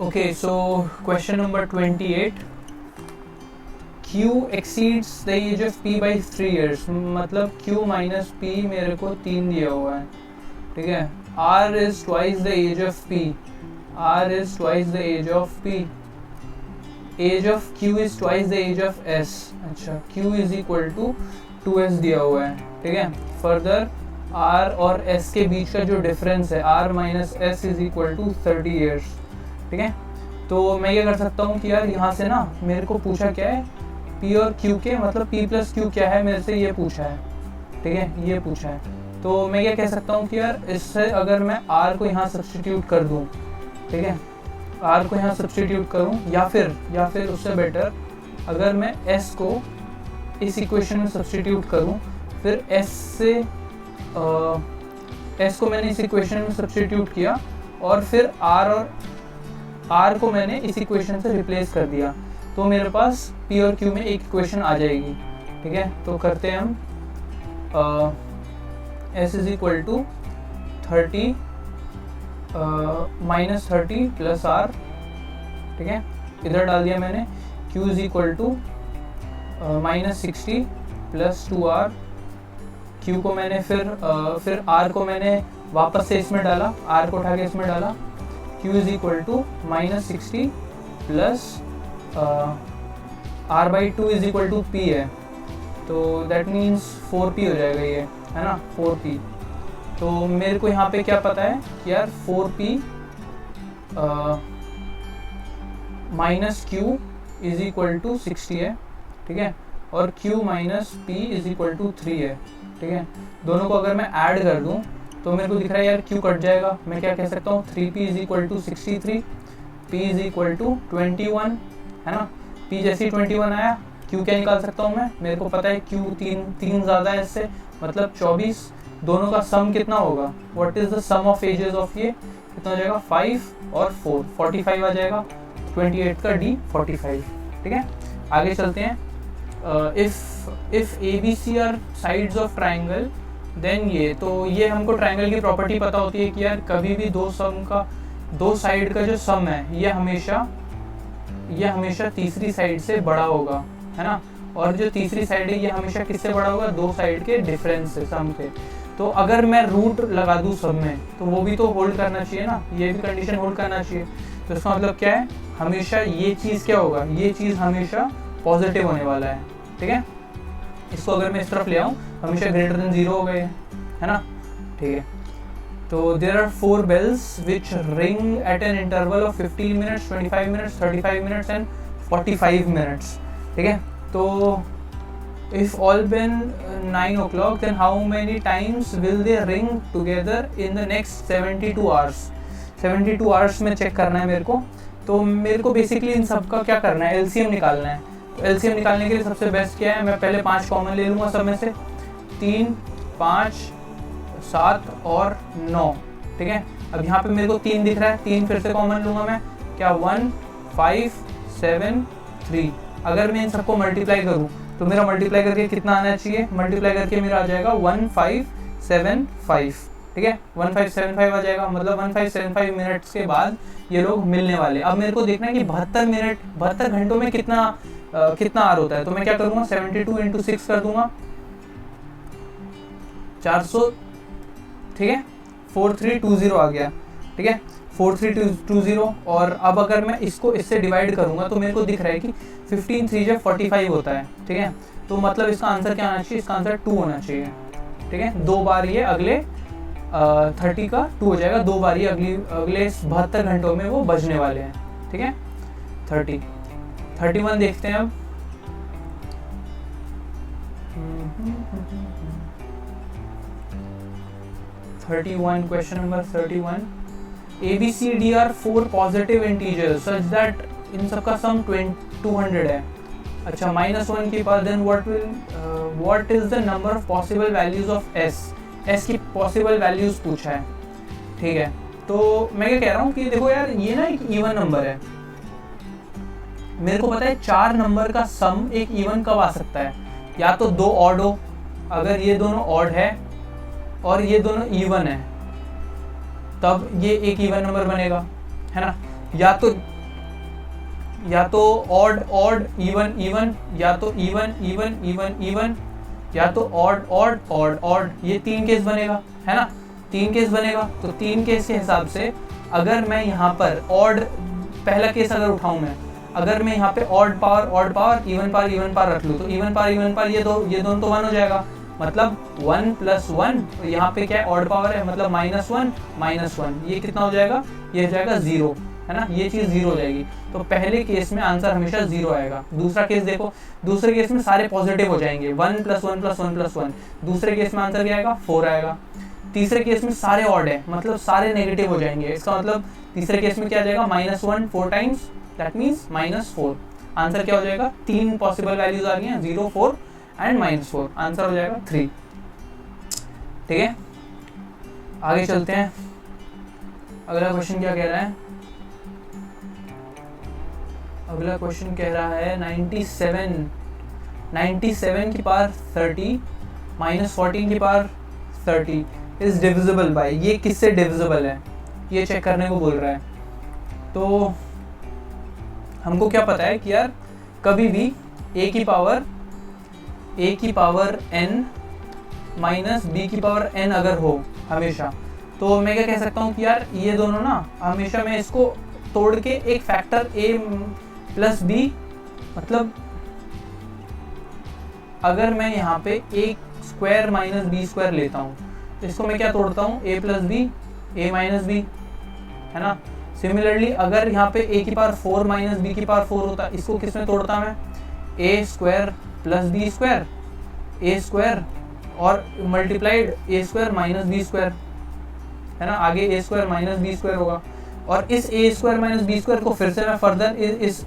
Okay, so question number 28. Q exceeds the age of P by 3 years. मतलब Q minus P मेरे को 3 दिया हुआ है, ठीक है. R is twice the age of P. R is twice the age of P. Age of Q is twice the age of S. अच्छा, Q is equal to 2S दिया हुआ है, ठीक है. Further R और S के बीच का जो डिफरेंस है R minus S is equal to 30 years. ठीक है. तो मैं ये कर सकता हूँ कि यार यहाँ से ना मेरे को पूछा क्या है, P और Q के मतलब P प्लस Q क्या है मेरे से ये पूछा है, ठीक है, ये पूछा है. तो मैं ये कह सकता हूँ कि यार इससे अगर मैं R को यहाँ सब्सटीट्यूट कर दूँ, ठीक है, R को यहाँ सब्सटीट्यूट करूँ, या फिर उससे बेटर अगर मैं S को इस इक्वेशन में सब्सटीट्यूट करूँ, फिर S को मैंने इस इक्वेशन में सब्सटीट्यूट किया और फिर R को मैंने इस इक्वेशन से रिप्लेस कर दिया, तो मेरे पास P और Q में एक इक्वेशन आ जाएगी, ठीक है. तो करते हैं हम S is equal to 30 minus 30 plus R, ठीक है, इधर डाल दिया मैंने. Q is equal to minus 60 plus 2R. Q को मैंने फिर R को मैंने वापस से इसमें डाला, R को उठा के इसमें डाला. Q is equal to minus 60 plus R by 2 is equal to P है, तो दैट मीन्स 4P हो जाएगा ये, है ना, 4P. तो मेरे को यहाँ पे क्या पता है कि यार 4P minus Q is equal to 60 है, ठीक है, और Q minus P is equal to 3 है, ठीक है. दोनों को अगर मैं ऐड कर दूँ तो मेरे को दिख रहा है यार Q कट जाएगा. मैं क्या कह सकता हूँ, 3P is equal to 63, P is equal to 21, है ना. P जैसे 21 आया, Q क्या निकाल सकता हूँ मैं, मेरे को पता है Q तीन ज़्यादा है इससे, मतलब 24. दोनों का सम कितना होगा, what is the sum of ages of ये, कितना हो जाएगा, 5 और 4, 45 आ जाएगा. 28 का D 45, ठीक है. आगे चलते हैं. If ABC are sides of triangle then ये हमको ट्राइंगल की प्रॉपर्टी पता होती है कि यार कभी भी दो साइड का जो सम है ये हमेशा तीसरी साइड से बड़ा होगा, है ना. और जो तीसरी साइड है ये हमेशा किससे बड़ा होगा, दो साइड के डिफरेंस से, सम से. तो अगर मैं रूट लगा दूँ सब में तो वो भी तो होल्ड करना चाहिए ना, ये भी कंडीशन होल्ड करना चाहिए. तो इसका मतलब क्या है, हमेशा ये चीज़ क्या होगा, ये चीज़ हमेशा पॉजिटिव होने वाला है, ठीक है. इसको अगर मैं इस तरफ ले आऊँ, हमेशा ग्रेटर देन 0 हो गए, है ना, ठीक है. तो there are 4 bells which ring at an interval of 15 minutes, 25 minutes, 35 minutes and 45 minutes, ठीक है. तो if all been 9 o'clock then how many times will they ring together in the next 72 hours. 72 hours में check करना है मेरे को. तो मेरे को बेसिकली इन सब का क्या करना है, LCM निकालना है. तो LCM निकालने के लिए सबसे बेस्ट क्या है, मैं पहले 5 कॉमन ले लूँगा सब में से, 3, 5, 7 और 9, ठीक है. अब यहाँ पे मेरे को 3 दिख रहा है, 3 फिर से कॉमन लूँगा मैं, क्या 1, 5, 7, 3. अगर मैं इन सबको मल्टीप्लाई करूँ तो मेरा मल्टीप्लाई करके कितना आना चाहिए, मल्टीप्लाई करके मेरा आ जाएगा 1575, ठीक है, 1575 आ जाएगा. मतलब 1575 मिनट्स के बाद ये लोग मिलने वाले. अब मेरे को देखना है कि 72 घंटों में कितना आर होता है. तो मैं क्या करूँगा, 72 इंटू 6 कर दूंगा, 400, ठीक है, 4320 आ गया, ठीक है, 4320. और अब अगर मैं इसको इससे डिवाइड करूंगा तो मेरे को दिख रहा है कि 15 3 45 होता है, ठीक है. तो मतलब इसका आंसर क्या आना चाहिए, इसका आंसर 2 होना चाहिए, ठीक है. 2 बार ये अगले 30 का 2 हो जाएगा, 2 बार ये अगले 72 घंटों में वो बजने वाले हैं, ठीक है. 31 देखते हैं अब. Question number 31. ABCD are 4 positive integers such that इन सबका सम 200 है. अच्छा, -1 के पास then what is the number of possible values of S की पॉसिबल वैल्यूज पूछा है, ठीक है. तो मैं क्या कह रहा हूँ कि देखो यार ये ना एक इवन नंबर है, मेरे को पता है 4 नंबर का सम एक इवन कब आ सकता है, या तो 2 ऑड हो, अगर ये दोनों ऑड है और ये दोनों इवन है तब ये एक इवन नंबर बनेगा, है ना. या तो या तो ऑड ऑड इवन इवन, या तो इवन इवन इवन इवन, या तो ऑड ऑड ऑड ऑड। ये 3 केस बनेगा, है ना, 3 केस बनेगा। तो 3 केस के हिसाब से अगर मैं यहाँ पर ऑड, पहला केस अगर उठाऊं मैं, अगर मैं यहाँ पे ऑड पावर इवन पावर रख लूँ, तो इवन पावर ये दोनों तो 1 हो जाएगा, मतलब 1 + 1। यहाँ पे क्या है, ऑड पावर है, मतलब -1 ये कितना हो जाएगा, ये हो जाएगा 0, है ना, ये चीज़ 0 हो जाएगी। तो पहले केस में आंसर हमेशा 0 आएगा। दूसरा केस देखो, दूसरे केस में सारे पॉजिटिव हो जाएंगे, 1 + 1 + 1 + 1। दूसरे केस में आंसर क्या आएगा, 4 आएगा। तीसरे केस में सारे ऑड है, मतलब सारे नेगेटिव हो जाएंगे। इसका मतलब तीसरे केस में क्या आ जाएगा, -1 4 टाइम्स, दैट मीन्स -4। आंसर क्या हो जाएगा, 3 पॉसिबल वैल्यूज आ रही हैं, 0 4 एंड -4। आंसर हो जाएगा 3। ठीक है, आगे चलते हैं। अगला क्वेश्चन क्या कह रहा है, अगला क्वेश्चन कह रहा है 97 की पावर 30 -14 की पावर 30 इज डिविजिबल बाय। ये किससे डिविजिबल है, ये चेक करने को बोल रहा है। तो हमको क्या पता है कि यार कभी भी a की पावर n माइनस b की पावर n अगर हो हमेशा, तो मैं क्या कह सकता हूँ कि यार ये दोनों ना हमेशा, मैं इसको तोड़ के एक फैक्टर a + b, मतलब अगर मैं यहाँ पे a² - b² लेता हूँ, तो इसको मैं क्या तोड़ता हूँ, a + b a - b, है ना। सिमिलरली अगर यहाँ पे a की पावर 4 - b की पावर 4 होता, इसको किस में तोड़ता मैं, a² + b² a² और मल्टीप्लाइड a² - b², है ना, आगे a² - b² होगा। और इस a² - b² को फिर से मैं फर्दर इस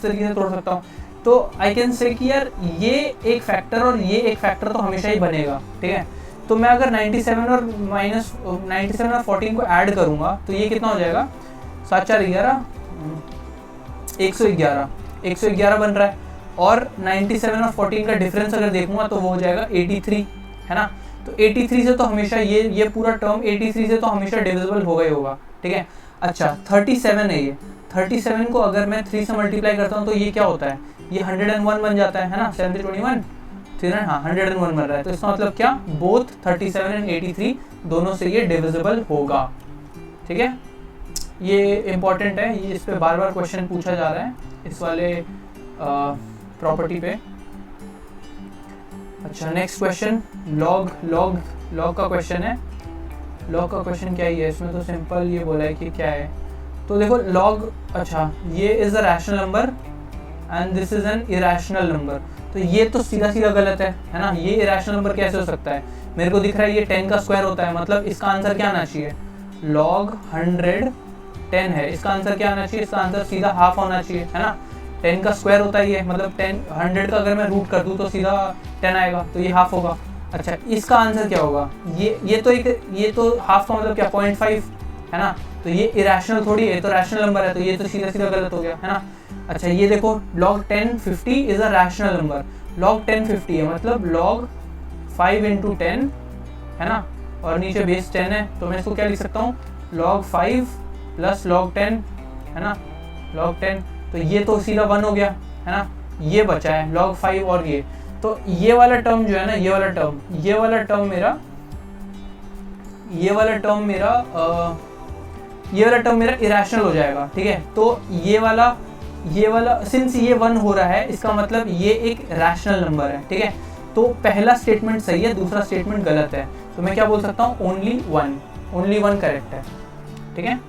तरीके से तोड़ सकता हूँ। तो आई कैन से कि यार ये एक फैक्टर और ये एक फैक्टर तो हमेशा ही बनेगा, ठीक है। तो मैं अगर 97 और 14 को ऐड करूँगा, तो ये कितना हो जाएगा, 7 4 11 111 बन रहा है। और 97 और 14 का डिफरेंस अगर देखूंगा तो वो हो जाएगा 83, है ना। तो 83 से तो हमेशा ये पूरा टर्म 83 से तो हमेशा डिविजिबल होगा ही होगा, ठीक है। अच्छा 37 है ये, 37 को अगर मैं 3 से मल्टीप्लाई करता हूँ तो ये क्या होता है, ये 101 बन जाता है ना, 7 3 21 3, हाँ 101 बन रहा है। तो इसका मतलब क्या, बोथ 37 एंड 83 दोनों से ये डिविजिबल होगा, ठीक है। ये इम्पॉर्टेंट है, ये इस पे बार बार क्वेश्चन पूछा जा रहा है इस वाले प्रॉपर्टी पे। अच्छा नेक्स्ट क्वेश्चन, लॉग का क्वेश्चन है। लॉग का क्वेश्चन क्या ही है, इसमें तो सिंपल ये बोला है कि क्या है। तो देखो लॉग, अच्छा ये is a rational number and this is an irrational number. तो ये तो सीधा सीधा गलत है ना, ये इरेशनल नंबर कैसे हो सकता है। मेरे को दिख रहा है ये 10 का स्क्वायर होता है, मतलब इसका आंसर क्या आना चाहिए, लॉग 110 है, इसका आंसर क्या आना चाहिए, इसका आंसर सीधा हाफ होना चाहिए, है ना। 10 का स्क्वायर होता है ये, मतलब 100 का अगर मैं रूट कर दूँ तो सीधा 10 आएगा, तो ये हाफ होगा। अच्छा इसका आंसर क्या होगा, ये तो हाफ का मतलब क्या 0.5, है ना। तो ये इरेशनल थोड़ी है, तो रैशनल नंबर है, तो ये तो सीधा सीधा गलत हो गया, है ना। अच्छा ये देखो log 1050 is a rational number, log 1050 है, मतलब log 5 × 10, है ना, और नीचे बेस 10 है, तो मैं इसको क्या लिख सकता हूँ, log 5 + log 10, है ना, log 10। तो ये तो सीधा 1 हो गया, है ना, ये बचा है log 5 और ये। तो ये वाला टर्म जो है ना, ये वाला टर्म मेरा इरेशनल हो जाएगा, ठीक है। तो ये वाला सिंस ये 1 हो रहा है, इसका मतलब ये एक रैशनल नंबर है, ठीक है। तो पहला स्टेटमेंट सही है, दूसरा स्टेटमेंट गलत है। तो मैं क्या बोल सकता हूँ, ओनली वन करेक्ट है, ठीक है।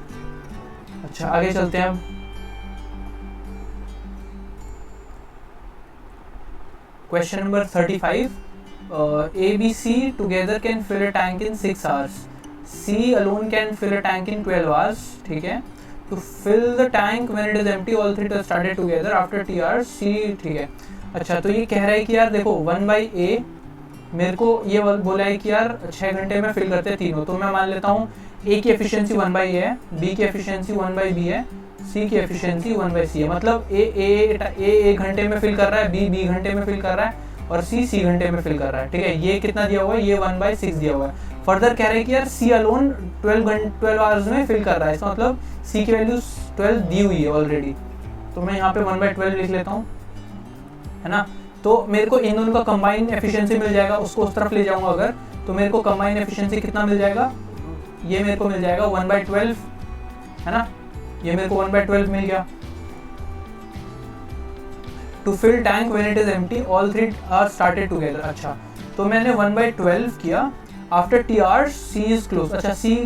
अच्छा आगे चलते हैं अब। Question number 35, A, B, C together can fill a tank in 6 hours. C alone can fill a tank in 12 hours, ठीक है। To fill the tank when it is empty, all three started together after t hours. C, ठीक है। अच्छा तो ये कह रहा है कि यार देखो 1/a, मेरे को ये बोला है कि यार 6 घंटे में फिल करते हैं तीनों, तो मैं मान लेता हूँ A की एफिशिएंसी 1/a है, B की एफिशिएंसी 1/b है, C की एफिशिएंसी 1/c है। मतलब A 1 घंटे में फिल कर रहा है, B घंटे में फिल कर रहा है और C घंटे में फिल कर रहा है, ठीक है। ये कितना दिया हुआ है, ये 1/6 दिया हुआ है। फर्दर कह रहे हैं कि यार C अलोन 12 आवर्स में फिल कर रहा है, इसका मतलब C की वैल्यू 12 दी हुई है ऑलरेडी, तो मैं यहाँ पे 1/12 लिख लेता हूँ, है ना। तो मेरे को इन दोनों का कंबाइंड एफिशिएंसी मिल जाएगा, उसको उस तरफ ले जाऊंगा अगर, तो मेरे को कंबाइंड एफिशिएंसी कितना मिल जाएगा, ये मेरे को मिल जाएगा 1/12, है ना। ये मेरे को 1/12 मिल गया। To fill tank when it is empty all three are started together. अच्छा, तो मैंने 1/12 किया, after t hours C is close. अच्छा, सी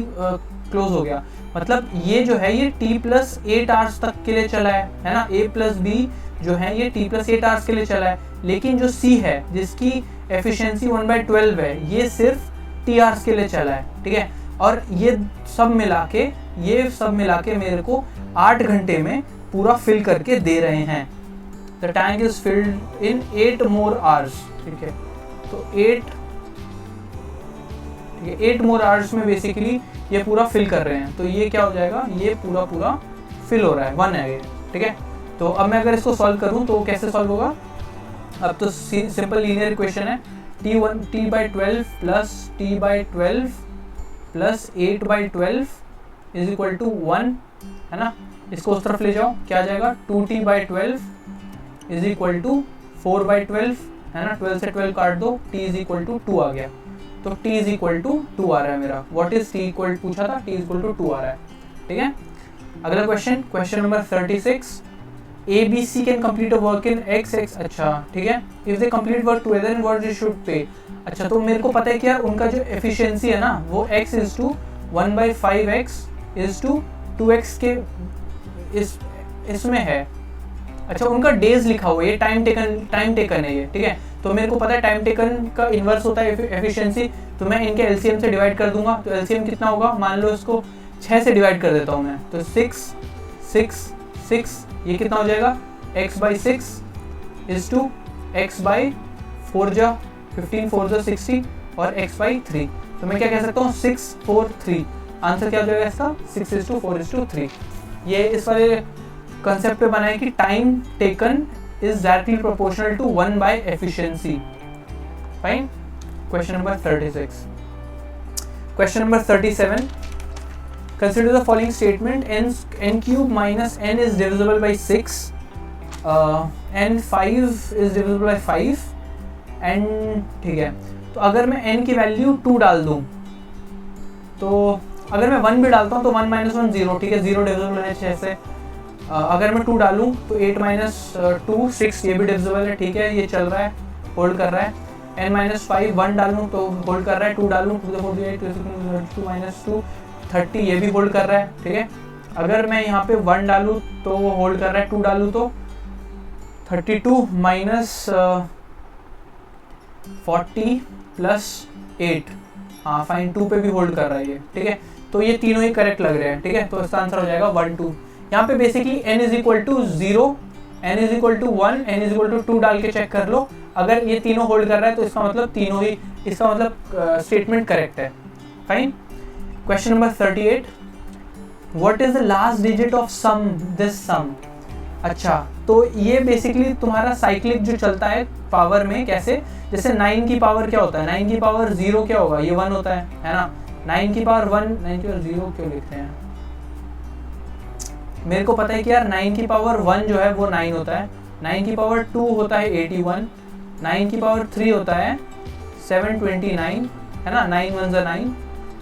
क्लोज हो गया, मतलब ये जो है ये t+8 आवर्स तक के लिए चला है ना। A+B जो है ये t+8 आवर्स के लिए चला है, लेकिन जो C है जिसकी एफिशिएंसी 1/12 है, ये सिर्फ t आवर्स के लिए चला है, ठीक है। और ये सब मिला के मेरे को 8 घंटे में पूरा फिल करके दे रहे हैं। The tank is filled in 8 more hours, ठीक है। तो 8 more hours में बेसिकली ये पूरा फिल कर रहे हैं, तो ये क्या हो जाएगा, ये पूरा फिल हो रहा है, 1 है ये, ठीक है। तो अब मैं अगर इसको सॉल्व करूं तो कैसे सॉल्व होगा, अब तो सिंपल लीनियर इक्वेशन है, t/12 plus t/12 plus 8/12 is equal to 1, है ना। इसको उस तरफ ले जाओ, क्या आ जाएगा, 2t/12 इज इक्वल टू 4/12, है ना। 12 से 12 काट दो, t इज इक्वल टू 2 आ गया, तो t इज इक्वल टू 2 आ रहा है मेरा। व्हाट इज t इक्वल पूछा था, t इक्वल टू 2 आ रहा है, ठीक है। अगला question number 36, A B C can complete a work in x. अच्छा, ठीक है। If they complete work together, then what they should pay? अच्छा, तो मेरे को पता है कि यार उनका जो एफिशिएंसी है ना, वो x is to 1/5x is to 2x के इसमें है। अच्छा, उनका डेज लिखा हुआ है, ये टाइम टेकन है ये, ठीक है। तो मेरे को पता है टाइम टेकन का इन्वर्स होता है एफिशिएंसी, तो मैं इनके एलसीएम से डिवाइड कर दूंगा। तो एलसीएम कितना होगा, मान लो इसको 6 से डिवाइड कर देता हूँ मैं, तो 6 6 6, ये कितना हो जाएगा, x/6 इज टू x/4 जा 15 4 जा 60 और x/3। तो मैं क्या कह सकता हूँ, 6 4 3। आंसर क्या हो जाएगा इसका, 6:4:3। ये इस वाले कंसेप्ट पे बना है कि time taken is directly proportional to 1/एफिशिएंसी। Fine. Question number 36। Question number 37, consider the following statement, n cube minus n is divisible by 6, n5 is divisible by 5 and ठीक है। तो अगर मैं n की वैल्यू 2 डाल दूं, तो अगर मैं 1 भी डालता हूं तो 1 - 1 0, ठीक है, 0 डिविजिबल है 6 से। अगर मैं 2 डालूं तो 8 - 2 6, ये भी डिविजिबल है, ठीक है, ये चल रहा है, होल्ड कर रहा है। n-5 1 डालूं तो होल्ड कर रहा है, 2 डालूं 2 4 8 2 - 30, ये भी होल्ड कर रहा है, ठीक है। अगर मैं यहाँ पे 1 डालूं तो वो होल्ड कर रहा है, 2 डालूं तो 32 - 40 + 8, हाँ फाइन, 2 पे भी होल्ड कर रहा है ये, ठीक है। तो ये तीनों ही करेक्ट लग रहे हैं, ठीक है। तो इसका आंसर हो जाएगा 1 2। यहाँ पे बेसिकली n = 0, n = 1, n = 2 डाल के चेक कर लो। अगर ये तीनों होल्ड कर रहा है तो इसका मतलब तीनों ही, इसका मतलब स्टेटमेंट करेक्ट है। Fine. Question number 38, what is the last digit of sum this sum. अच्छा, तो ये बेसिकली तुम्हारा साइक्लिक जो चलता है पावर में, कैसे, जैसे 9 की पावर क्या होता है, 9 की पावर 0 क्या होगा, ये 1 होता है ना। 9 की पावर 1, 9 की पावर 0 क्यों लिखते हैं, मेरे को पता है कि यार 9 की पावर 1 जो है वो 9 होता है, 9 की पावर 2 होता है 81, 9 की पावर 3 होता है 729, है ना, 9 1 = 9,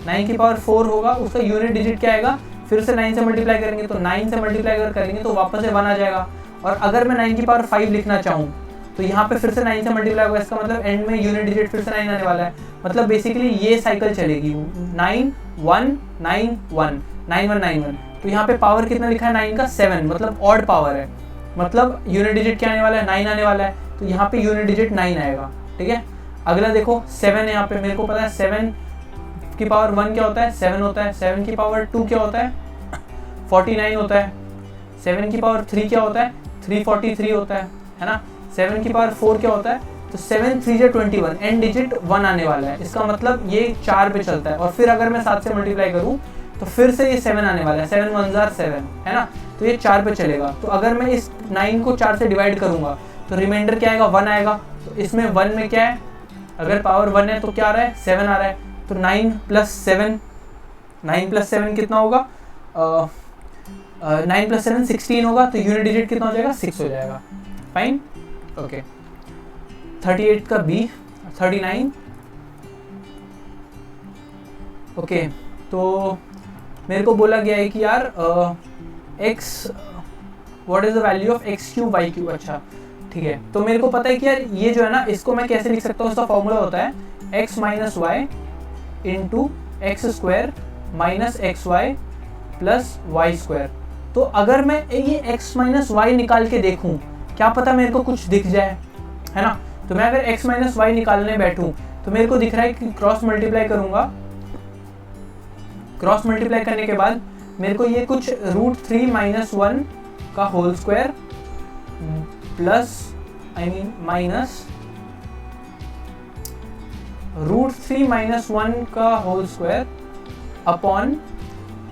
9 की पावर 4 होगा, उसका यूनिट डिजिट क्या आएगा, फिर से 9 से मल्टीप्लाई करेंगे तो 9 से मल्टीप्लाई अगर करेंगे तो वापस से 1 आ जाएगा। और अगर मैं 9 की पावर 5 लिखना चाहूँ तो यहाँ पे फिर से 9 से मल्टीप्लाई होगा, इसका मतलब एंड में यूनिट डिजिट फिर से 9 आने वाला है। मतलब बेसिकली ये साइकिल चलेगी 9 1 9 1 9 1 9 1। तो यहाँ पे पावर कितना लिखा है 9 का 7, मतलब ऑड पावर है, मतलब यूनिट डिजिट क्या आने वाला है, 9 आने वाला है। तो यहाँ पे यूनिट डिजिट 9 आएगा, ठीक है। अगला देखो 7 है, यहाँ पे मेरे को पता है 7 की पावर 1 क्या होता है, 7 होता है। 7 की पावर 2 क्या होता है, 49 होता है। 7 की पावर 3 क्या होता है, 343 होता है ना। 7 की पावर 4 क्या होता है, तो 7 3 = 21, एंड डिजिट 1 आने वाला है, इसका मतलब ये 4 पे चलता है। और फिर अगर मैं 7 से मल्टीप्लाई करूँ तो फिर से ये 7 आने वाला है, 7 1 = 7, है ना। तो ये 4 पे चलेगा। तो अगर मैं इस 9 को 4 से डिवाइड करूँगा तो रिमाइंडर क्या आएगा, 1 आएगा। तो इसमें 1 में क्या है, अगर पावर 1 है तो क्या आ रहा है, 7 आ रहा है। तो 9 + 7 कितना होगा, 9 + 7 16 होगा, तो यूनिट डिजिट कितना हो जाएगा, 6 हो जाएगा। Fine, okay. 38 का बी 39, ओके। तो मेरे को बोला गया है कि यार x what is the value of x³ y³। अच्छा ठीक है, तो मेरे को पता है कि यार ये जो है ना, इसको मैं कैसे लिख सकता हूँ, उसका फॉर्मूला होता है x - y into x² - xy plus y²। तो अगर मैं ये x - y निकाल के देखूं, क्या पता मेरे को कुछ दिख जाए, है ना। तो मैं अगर x - y निकालने बैठूं तो मेरे को दिख रहा है कि क्रॉस मल्टीप्लाई करूंगा, क्रॉस मल्टीप्लाई करने के बाद मेरे को ये कुछ √3 - 1 का होल स्क्वायर प्लस माइनस √3 - 1 का होल स्क्वायर अपॉन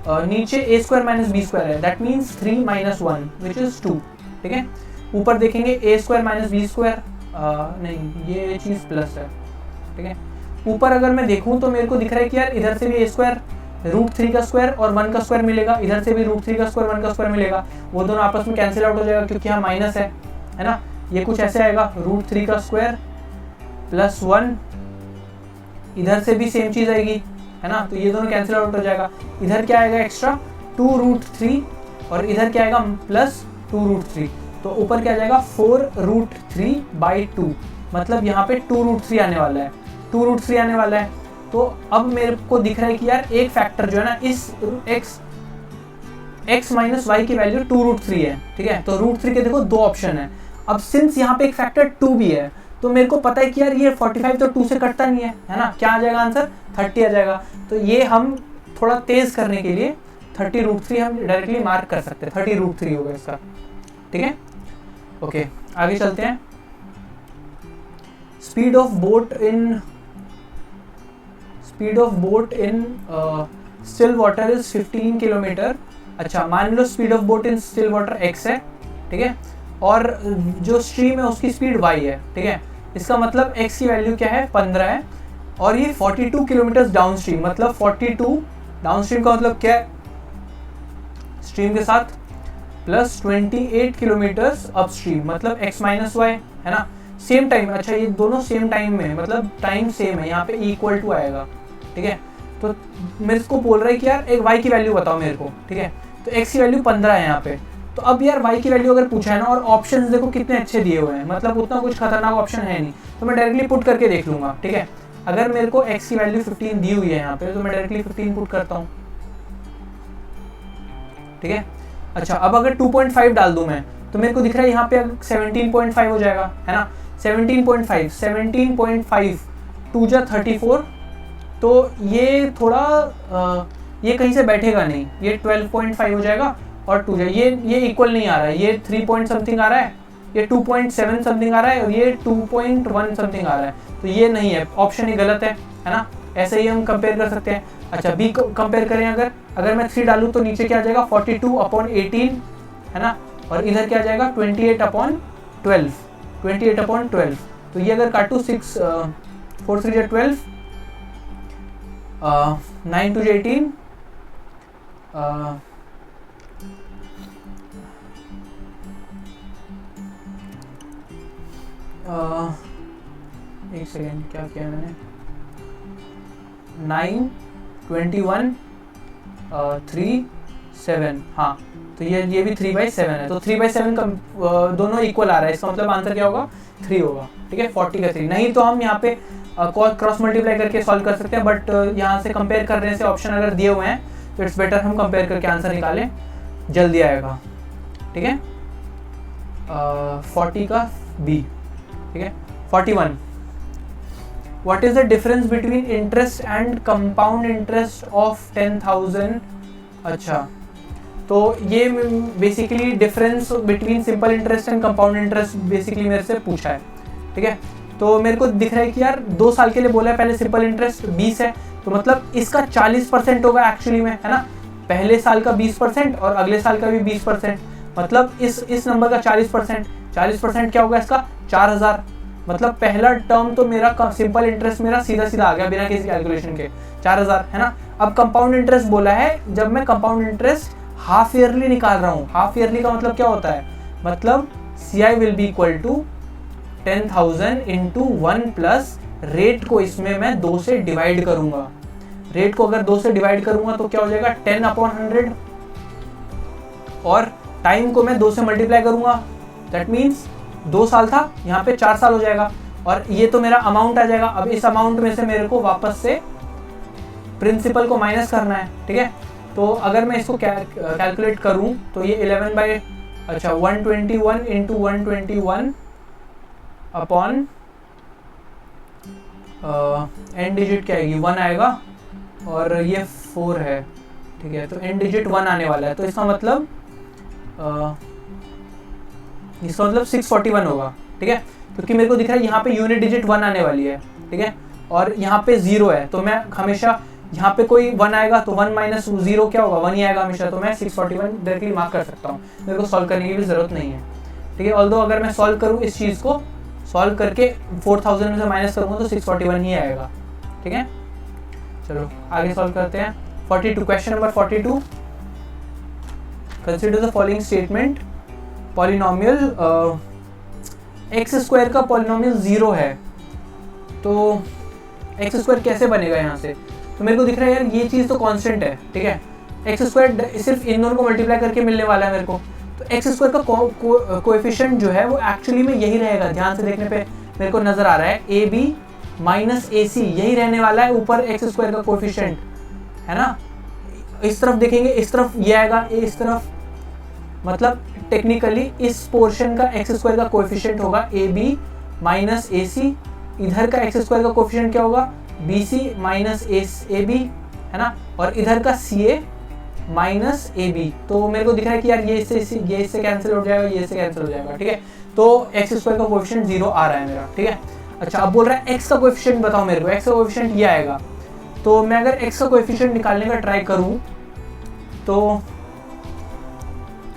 नीचे a² - b² है, दैट मीन्स 3 - 1 विच इज 2। ठीक है, ऊपर देखेंगे a² - b², नहीं ये चीज़ प्लस है। ठीक है, ऊपर अगर मैं देखूं तो मेरे को दिख रहा है कि यार इधर से भी a² √3 का स्क्वायर और 1 का स्क्वायर मिलेगा, इधर से भी √3 का स्क्वायर 1 का स्क्वायर मिलेगा, वो दोनों आपस में कैंसिल आउट हो जाएगा क्योंकि यहाँ माइनस है ना। ये कुछ ऐसे आएगा √3 का स्क्वायर प्लस 1, इधर से भी सेम चीज़ आएगी, है ना, तो ये दोनों कैंसिल आउट हो जाएगा। इधर क्या आएगा एक्स्ट्रा 2√3 और इधर क्या आएगा प्लस 2√3, तो ऊपर क्या आ जाएगा 4√3/2, मतलब यहाँ पे 2√3 आने वाला है, 2√3 आने वाला है। तो अब मेरे को दिख रहा है कि यार एक फैक्टर जो है ना, इस x - y की वैल्यू 2√3 है। ठीक है, तो √3 के देखो दो ऑप्शन है। अब सिंस यहाँ पे एक फैक्टर 2 भी है, तो मेरे को पता है कि यार ये 45 तो 2 से कटता नहीं है ना, क्या आ जाएगा आंसर 30 आ जाएगा। तो ये हम थोड़ा तेज करने के लिए 30√3 हम डायरेक्टली मार्क कर सकते हैं, 30√3 होगा इसका। ठीक है, ओके आगे चलते हैं। Speed of boat in still water is 15 kilometre. अच्छा, मान लो speed of boat in still water x है, ठीक है, और जो स्ट्रीम है उसकी स्पीड y है। ठीक है, इसका मतलब x की वैल्यू क्या है 15 है, और ये 42 किलोमीटर डाउन स्ट्रीम, मतलब 42 डाउन स्ट्रीम का मतलब क्या है, स्ट्रीम के साथ प्लस 28 किलोमीटर अप स्ट्रीम, मतलब x - y, है ना, सेम टाइम। अच्छा, ये दोनों सेम टाइम में, मतलब टाइम सेम है, यहाँ पे इक्वल टू आएगा। ठीक है, तो मेरे को बोल रहा है कि यार एक y की वैल्यू बताओ मेरे को। ठीक है, तो x की वैल्यू 15 है यहाँ पे। तो अब यार y की वैल्यू अगर पूछा है ना, और ऑप्शंस देखो कितने अच्छे दिए हुए हैं, मतलब उतना कुछ खतरनाक ऑप्शन है नहीं, तो मैं डायरेक्टली पुट करके देख लूंगा। ठीक है, अगर मेरे को x की वैल्यू 15 दी हुई है यहाँ पे, तो मैं डायरेक्टली 15 पुट करता हूँ। ठीक है, अच्छा, अब अगर 2.5 डाल दूं मैं, तो मेरे को दिख रहा है यहाँ पे 17.5 हो जाएगा, है ना, 17.5 2 जा 34, तो ये थोड़ा ये कहीं से बैठेगा नहीं, ये 12.5 हो जाएगा, और 2 जा ये इक्वल नहीं आ रहा है, ये 3 पॉइंट समथिंग आ रहा है, ये 2.7 समथिंग आ रहा है, और ये 2.1 समथिंग आ रहा है, तो ये नहीं है, ऑप्शन ही गलत है ना। ऐसे ही हम कंपेयर कर सकते हैं। अच्छा, बी कंपेयर करें, अगर मैं 3 डालूँ तो नीचे क्या आ जाएगा 42/18, है ना, और इधर क्या आ जाएगा 28/12, 28/12। तो ये अगर काटूँ 6 4 3 जा 12, 9 2 जा 18, एक सेकेंड, क्या किया मैंने, 9 21 3 7, हाँ, तो ये भी 3/7 है, तो 3/7 दोनों इक्वल आ रहा है, इसका मतलब आंसर क्या होगा 3 होगा। ठीक है, 40 का 3, नहीं तो हम यहाँ पे क्रॉस मल्टीप्लाई करके सॉल्व कर सकते हैं, बट यहाँ से कंपेयर करने से ऑप्शन अगर दिए हुए हैं तो इट्स बेटर हम कंपेयर करके आंसर निकालें, जल्दी आएगा। ठीक है, 40 का बी। ठीक है, 41, What is the difference between interest and compound interest of 10,000? अच्छा, तो ये basically difference between simple interest and compound interest basically मेरे से पूछा है। ठीक है, तो मेरे को दिख रहा है कि यार 2 साल के लिए बोला है, पहले सिंपल इंटरेस्ट 20 है, तो मतलब इसका 40% होगा एक्चुअली में, है ना, पहले साल का 20% और अगले साल का भी 20%, मतलब इस नंबर का 40% क्या होगा इसका 4000, मतलब पहला टर्म तो मेरा सिंपल इंटरेस्ट मेरा सीधा सीधा आ गया बिना किसी कैलकुलेशन के 4000, है ना। अब कंपाउंड इंटरेस्ट बोला है, जब मैं कंपाउंड इंटरेस्ट हाफ ईयरली निकाल रहा हूँ। हाफ ईयरली का मतलब क्या होता है, मतलब CI will be equal to 10,000 into 1 plus rate को इसमें मैं 2 से डिवाइड करूंगा। रेट को अगर 2 से डिवाइड करूंगा तो क्या हो जाएगा 10/100, और टाइम को मैं 2 से मल्टीप्लाई करूंगा, दैट मीन्स 2 साल था, यहाँ पे 4 साल हो जाएगा, और ये तो मेरा अमाउंट आ जाएगा। अब इस अमाउंट में से मेरे को वापस से प्रिंसिपल को माइनस करना है, ठीक है। तो अगर मैं इसको कैलकुलेट करूं तो ये 121 इंटू 121 अपॉन एंड डिजिट क्या आएगी, 1 आएगा, और ये 4 है, ठीक है। तो एंड डिजिट 1 आने वाला है, तो इसका मतलब 641 होगा, ठीक है। क्योंकि मेरे को दिख रहा है यहाँ पे यूनिट डिजिट 1 आने वाली है, ठीक है, और यहाँ पे 0 है, तो मैं हमेशा यहाँ पे कोई 1 आएगा तो 1 माइनस 0 क्या होगा, 1 ही आएगा हमेशा, तो मैं 641 डायरेक्टली मार्क कर सकता हूँ, मेरे को सॉल्व करने की भी ज़रूरत नहीं है, ठीक है। ऑल्दो अगर मैं सॉल्व करूँ इस चीज़ को, सॉल्व करके 4000 में से माइनस करूँगा तो 641 ही आएगा, ठीक है। चलो आगे सॉल्व करते हैं। 42, question number 42, consider the following statement, polynomial x square का पॉलिनोमियल 0 है, तो एक्स स्क्वायर कैसे बनेगा यहाँ से, तो मेरे को दिख रहा है यार ये चीज़ तो कांस्टेंट है, ठीक है। एक्स स्क्वायर सिर्फ इन दोनों को मल्टीप्लाई करके मिलने वाला है मेरे को, तो एक्स स्क्वायर का कोएफिशिएंट जो है वो एक्चुअली में यही रहेगा, ध्यान से देखने पे मेरे को नजर आ रहा है AB माइनस AC यही रहने वाला है ऊपर एक्स स्क्वायर का कोएफिशिएंट, है ना। इस तरफ देखेंगे, इस तरफ ये आएगा, इस तरफ, मतलब टेक्निकली इस पोर्शन का एक्स स्क्वायर का कोएफिशिएंट होगा AB माइनस AC, इधर का एक्स स्क्वायर का कोएफिशिएंट क्या होगा BC माइनस AB, है ना, और इधर का CA माइनस AB। तो मेरे को दिख रहा है कि यार ये इससे कैंसिल हो जाएगा, ये इससे कैंसिल हो जाएगा, ठीक है। तो एक्स स्क्वायर का कोएफिशिएंट 0 आ रहा है मेरा, ठीक है। अच्छा, अब बोल रहा है एक्स का कोएफिशिएंट बताओ मेरे को, एक्स का कोएफिशिएंट ये आएगा, तो मैं अगर एक्स का कोएफिशिएंट निकालने का ट्राई करूं तो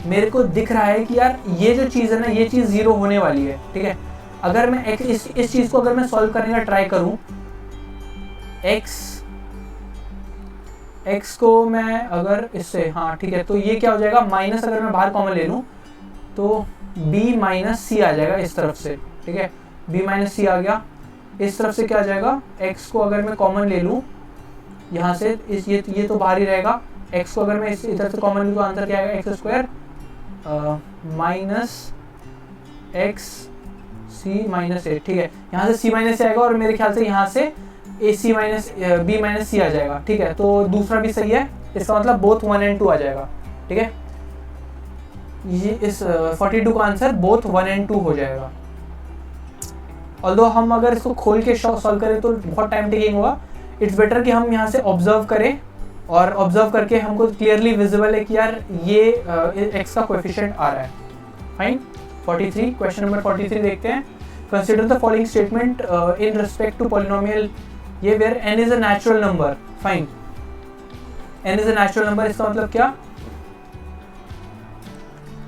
मेरे को दिख रहा है कि यार ये जो चीज़ है ना, ये चीज़ 0 होने वाली है, ठीक है। अगर मैं इस चीज़ को अगर मैं सॉल्व करने का ट्राई करूं, एक्स को मैं अगर इससे, हाँ ठीक है, तो ये क्या हो जाएगा, माइनस अगर मैं बाहर कॉमन ले लूँ तो b माइनस सी आ जाएगा इस तरफ से, ठीक है। b माइनस सी आ गया, इस तरफ से क्या आ जाएगा, x को अगर मैं कॉमन ले लूँ यहाँ से, ये तो बाहर ही रहेगा, x को अगर मैं इस इधर से कॉमन लूँ तो आंसर क्या आएगा, एक्स स्क्वायर माइनस एक्स सी माइनस ए, ठीक है। यहाँ से c माइनस आएगा, और मेरे ख्याल से यहाँ से AC माइनस B माइनस सी आ जाएगा, ठीक है। तो दूसरा भी सही है, इसका मतलब बोथ 1 and 2 आ जाएगा, ठीक है। ये इस 42 का आंसर बोथ 1 and 2 हो जाएगा। ऑल्दो हम अगर इसको खोल के सॉल्व करें तो बहुत टाइम टेकिंग होगा, इट्स बेटर कि हम यहाँ से ऑब्जर्व करें, और ऑब्जर्व करके हमको क्लियरली विजिबल है कि यार ये एक्स का कोएफिशिएंट आ रहा है। फाइन। 43, क्वेश्चन नंबर 43 देखते हैं। Consider the following statement in respect to polynomial ये where n is a natural number. Fine, n is a natural number, इसका मतलब क्या,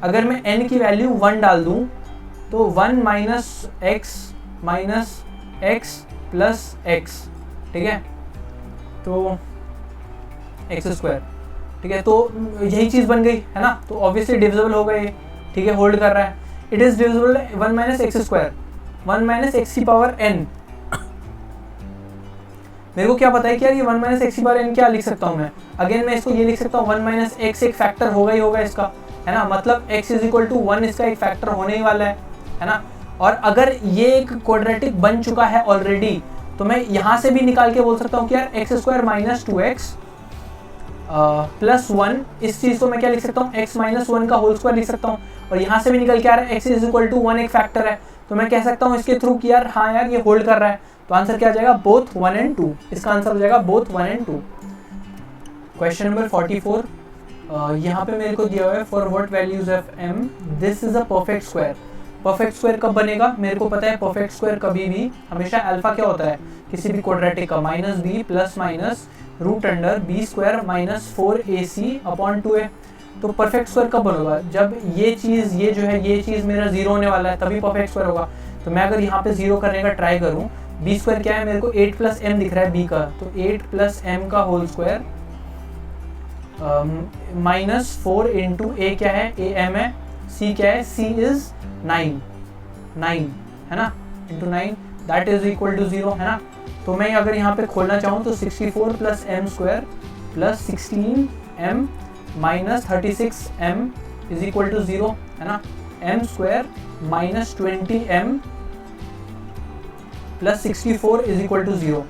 अगर मैं n की वैल्यू 1 डाल दूं तो 1 माइनस x प्लस x, ठीक है, तो एक्स स्क्वायर, ठीक है। तो यही चीज़ बन गई है ना, तो ऑब्वियसली डिविजिबल हो गए, ठीक है, होल्ड कर रहा है। It is divisible 1 minus x square, 1 minus x की पावर n। मेरे को क्या पता है कि यार ये 1 माइनस एक्स की पावर n क्या लिख सकता हूँ मैं, अगेन मैं इसको ये लिख सकता हूँ 1 माइनस एक्स एक फैक्टर होगा ही होगा इसका, है ना, मतलब x इज इक्वल टू 1 इसका एक फैक्टर होने ही वाला है ना। और अगर ये एक क्वाड्रेटिक बन चुका है ऑलरेडी, तो मैं यहाँ से भी निकाल के बोल सकता हूँ कि यार x square minus 2x plus 1, इस चीज़ को मैं क्या लिख सकता हूँ, x माइनस 1 का होल स्क्वायर लिख सकता हूँ, और यहाँ से भी निकल के आ रहा है x इज इक्वल टू 1 एक फैक्टर है, तो मैं कह सकता हूँ इसके थ्रू कि यार हाँ यार ये होल्ड कर रहा है, तो आंसर क्या आ जाएगा, बोथ 1 and 2, इसका आंसर हो जाएगा बोथ 1 and 2। क्वेश्चन नंबर 44, यहाँ पे मेरे को दिया हुआ है for what values of m this is a perfect square. Perfect square कब बनेगा, मेरे को पता है परफेक्ट स्क्वायर कभी भी हमेशा अल्फा क्या होता है किसी भी क्वाड्रेटिक का, minus b plus minus root under b square minus 4ac upon 2a। तो परफेक्ट स्क्वायर कब बनेगा, जब ये चीज़, ये जो है ये चीज़ मेरा 0 होने वाला है, तभी परफेक्ट स्क्वायर होगा। तो मैं अगर यहाँ पे 0 करने का ट्राई करूँ, बी स्क्वायर क्या है, मेरे को 8 प्लस m दिख रहा है b का, तो 8 प्लस m का होल स्क्वायर -4 इंटू ए क्या है, ए एम है, सी क्या है, सी इज 9 है ना, into 9 that is equal to 0 है ना। तो मैं अगर यहाँ पे खोलना चाहूँ तो 64 plus m square plus 16m minus 36m is equal to 0 है ना। m square minus 20m plus 64 is equal to 0।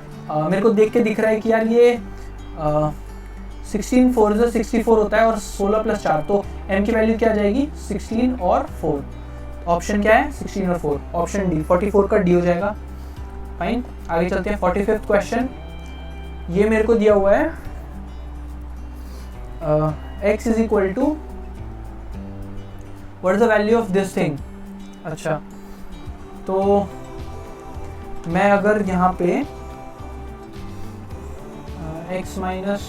मेरे को देख के दिख रहा है कि यार ये 16 4 से 64 होता है और 16 प्लस 4, तो m की वैल्यू क्या आ जाएगी 16 और 4। ऑप्शन क्या है 16 और 4, ऑप्शन डी 44 का डी हो जाएगा। फाइन, आगे चलते हैं 45th क्वेश्चन। ये मेरे को दिया हुआ है x is equal to what is the value of this thing. अच्छा, तो मैं अगर यहाँ पे x माइनस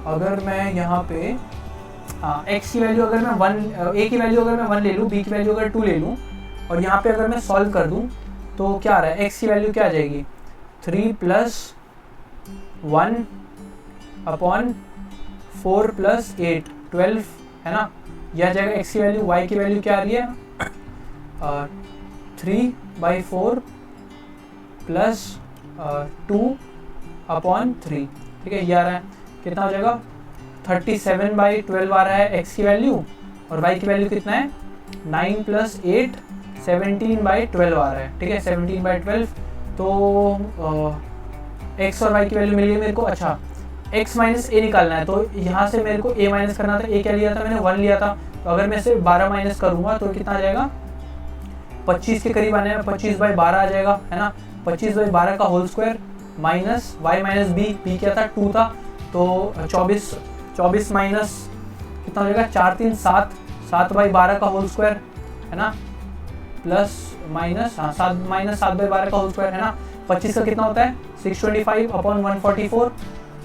अगर मैं यहाँ पे x की वैल्यू अगर मैं 1, a की वैल्यू अगर मैं 1 ले लूँ, b की वैल्यू अगर 2 ले लूँ और यहाँ पे अगर मैं सॉल्व कर दूँ तो क्या आ रहा है, x की वैल्यू क्या आ जाएगी 3 प्लस 1 अपॉन 4 प्लस 8 12 है ना। यह आ जाएगा x की वैल्यू। y की वैल्यू क्या आ रही है 3/4 प्लस 2 अपॉन 3, ठीक है। ये आ रहा है, कितना हो जाएगा 37/12 आ रहा है x की वैल्यू, और y की वैल्यू कितना है 9 प्लस 8 17/12 आ रहा है, ठीक है 17/12। तो x और y की वैल्यू मिल गई मेरे को। अच्छा, x माइनस a निकालना है, तो यहाँ से मेरे को a माइनस करना था। a क्या लिया था मैंने 1 लिया था, तो अगर मैं इसे 12 माइनस करूँगा तो कितना आ जाएगा 25 के करीब आने में 25/12 आ जाएगा है ना। 25/12 का whole square minus y minus b क्या था 2 था, तो 24 माइनस कितना हो जाएगा 4 3 7 7/12 का होल स्क्वायर है ना, प्लस माइनस 7 माइनस 7/12 का होल स्क्वायर है ना। 25 का कितना होता है 625 अपॉन 144,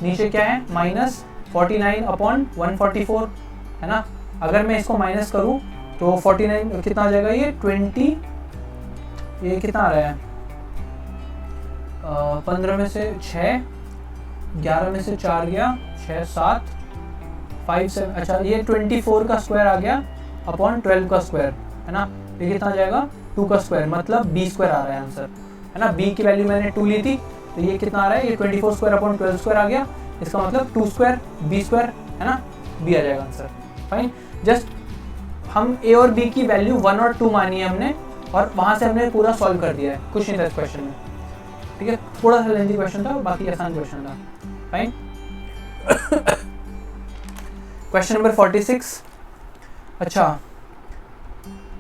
नीचे क्या है माइनस 49 अपॉन 144 है ना। अगर मैं इसको माइनस करूँ तो 49 कितना आ जाएगा, ये 20, ये कितना आ रहा है 15 में से 6, 11 में से 4 गया 6 7 5 7, अच्छा ये 24 का स्क्वायर आ गया अपॉन 12 का स्क्वायर है ना। ये कितना आ जाएगा 2 का स्क्वायर, मतलब b स्क्वायर आ रहा है आंसर है ना। b की वैल्यू मैंने 2 ली थी, तो ये कितना आ रहा है, ये 24 स्क्वायर अपॉन 12 स्क्वायर आ गया। इसका मतलब 2 स्क्वायर b स्क्वायर है ना, b आ जाएगा आंसर। फाइन, जस्ट हम a और b की वैल्यू 1 और 2 मानी है हमने, और वहाँ से हमने पूरा सॉल्व कर दिया है, कुछ नहीं था इस क्वेश्चन में, ठीक है। थोड़ा सा लेंथी क्वेश्चन था, बाकी आसान क्वेश्चन था। Fine, question number 46। अच्छा,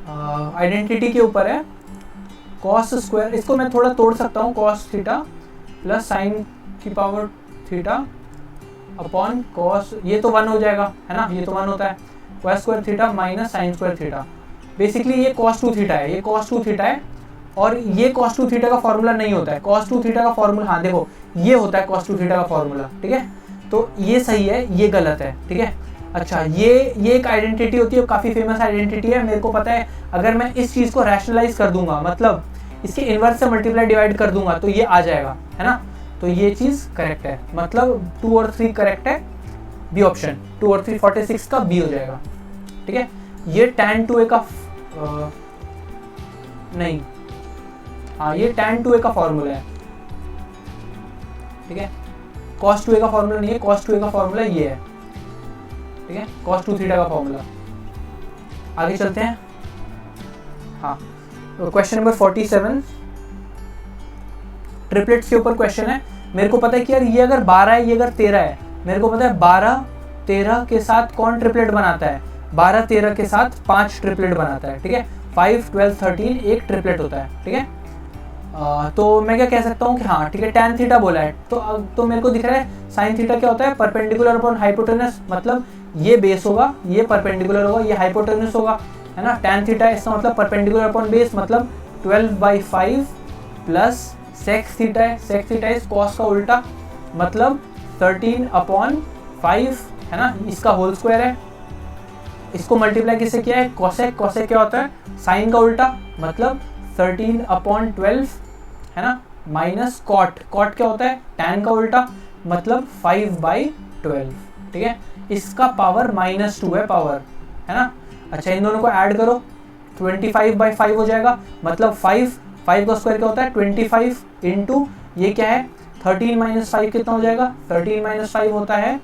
आइडेंटिटी के ऊपर है, कॉस स्क्वायर, इसको मैं थोड़ा तोड़ सकता हूँ, कॉस थीटा प्लस साइन की पावर थीटा अपॉन कॉस, ये तो 1 हो जाएगा है ना, ये तो 1 होता है, cos square theta minus sign square theta. Basically ये cos 2 थीटा है, ये cos 2 थीटा है, और ये cos 2 थीटा का फॉर्मूला नहीं होता है। cos 2 थीटा का फॉर्मूला, हाँ देखो ये होता है cos 2 थीटा का फॉर्मूला, ठीक है। तो ये सही है, ये गलत है, ठीक है। अच्छा, ये एक आइडेंटिटी होती है, काफ़ी फेमस आइडेंटिटी है, मेरे को पता है। अगर मैं इस चीज़ को रैशनलाइज कर दूंगा, मतलब इसके इन्वर्स से मल्टीप्लाई डिवाइड कर दूंगा, तो ये आ जाएगा है ना। तो ये चीज़ करेक्ट है, मतलब 2 और 3 करेक्ट है, बी ऑप्शन 2 और 3 46 का बी हो जाएगा, ठीक है। ये tan 2a का नहीं, हाँ ये tan 2a का फॉर्मूला है, ठीक है। cos 2a का फॉर्मूला नहीं है, cos 2a का फॉर्मूला ये है, ठीक है, cos 2 थीटा का फॉर्मूला। आगे चलते हैं, हाँ क्वेश्चन नंबर 47, ट्रिपलेट्स के ऊपर क्वेश्चन है। मेरे को पता है कि यार ये अगर 12 है, ये अगर 13 है, मेरे को पता है 12 13 के साथ कौन ट्रिपलेट बनाता है, 12 13 के साथ 5 ट्रिपलेट बनाता है, ठीक है। 5 12 13 एक ट्रिपलेट होता है, ठीक है। तो मैं क्या कह सकता हूँ कि हाँ ठीक है, tan थीटा बोला है, तो मेरे को दिख रहा है sin थीटा क्या होता है, परपेंडिकुलर अपॉन हाइपोटेनस, मतलब ये बेस होगा, ये परपेंडिकुलर होगा, ये हाइपोटेनस होगा है ना। tan थीटा इसका मतलब परपेंडिकुलर अपॉन बेस, मतलब 12/5 प्लस sec थीटा है, sec थीटा इज cos का उल्टा, मतलब 13/5 है ना, इसका होल स्क्वायर है। इसको मल्टीप्लाई किससे किया है, cosec, cosec क्या होता है साइन का उल्टा, मतलब 13/12 है ना, माइनस कॉट, कॉट क्या होता है tan का उल्टा, मतलब 5/12, ठीक है। इसका पावर -2 है पावर, है ना। अच्छा इन दोनों को ऐड करो, 25/5 हो जाएगा, मतलब 5 का स्क्वायर क्या होता है 25 इंटू ये क्या है 13 - 5 कितना हो जाएगा, 13 - 5 होता है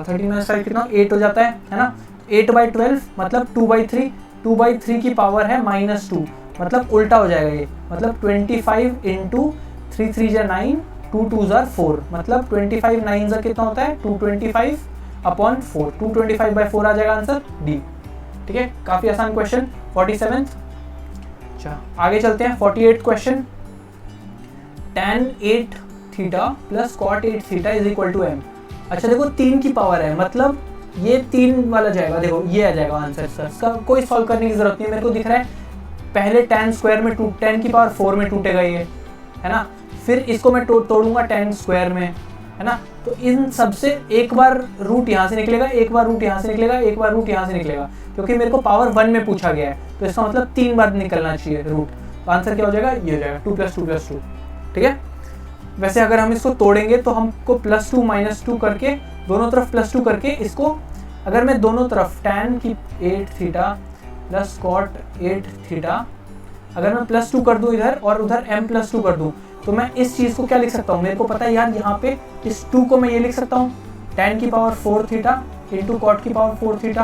13 - 5 कितना 8 हो जाता है ना। 8/12 मतलब 2/3, 2/3 की पावर है -2, मतलब उल्टा हो जाएगा ये, मतलब 25 इंटू 3 3 जा 9, 2 2 जा 4, मतलब 25 9 जा कितना होता है 225/4, 225/4 आ जाएगा आंसर डी, ठीक है। काफी आसान क्वेश्चन 47th। अच्छा आगे चलते हैं 48 question. tan 8 theta plus cot 8 theta is equal to m। अच्छा देखो 3 की पावर है, मतलब ये 3 वाला जाएगा, देखो ये आ जाएगा आंसर सर, इसका कोई सॉल्व करने की जरूरत नहीं है, मेरे को दिख रहा है पहले tan स्क्वायर में 10 की पावर 4 में टूटेगा ये, है ना। फिर इसको मैं तोड़ूंगा tan स्क्वायर में, है ना। तो इन सब से एक बार रूट यहाँ से निकलेगा, एक बार रूट यहाँ से निकलेगा, एक बार रूट यहाँ से निकलेगा, क्योंकि मेरे को पावर 1 में पूछा गया है, तो इसका मतलब 3 बार निकलना चाहिए रूट। तो आंसर क्या हो जाएगा, ये हो जाएगा 2 + 2 + 2, ठीक है। वैसे अगर हम इसको तोड़ेंगे तो हमको +2 - 2 करके दोनों तरफ +2 करके इसको, अगर मैं दोनों तरफ tan की 8 थीटा प्लस cot 8 थीटा अगर मैं +2 कर दूं इधर और उधर m +2 कर दूं, तो मैं इस चीज़ को क्या लिख सकता हूँ, मेरे को पता है यार यहाँ पे इस 2 को मैं ये लिख सकता हूँ tan की पावर 4 थीटा इंटू cot की पावर 4 थीटा,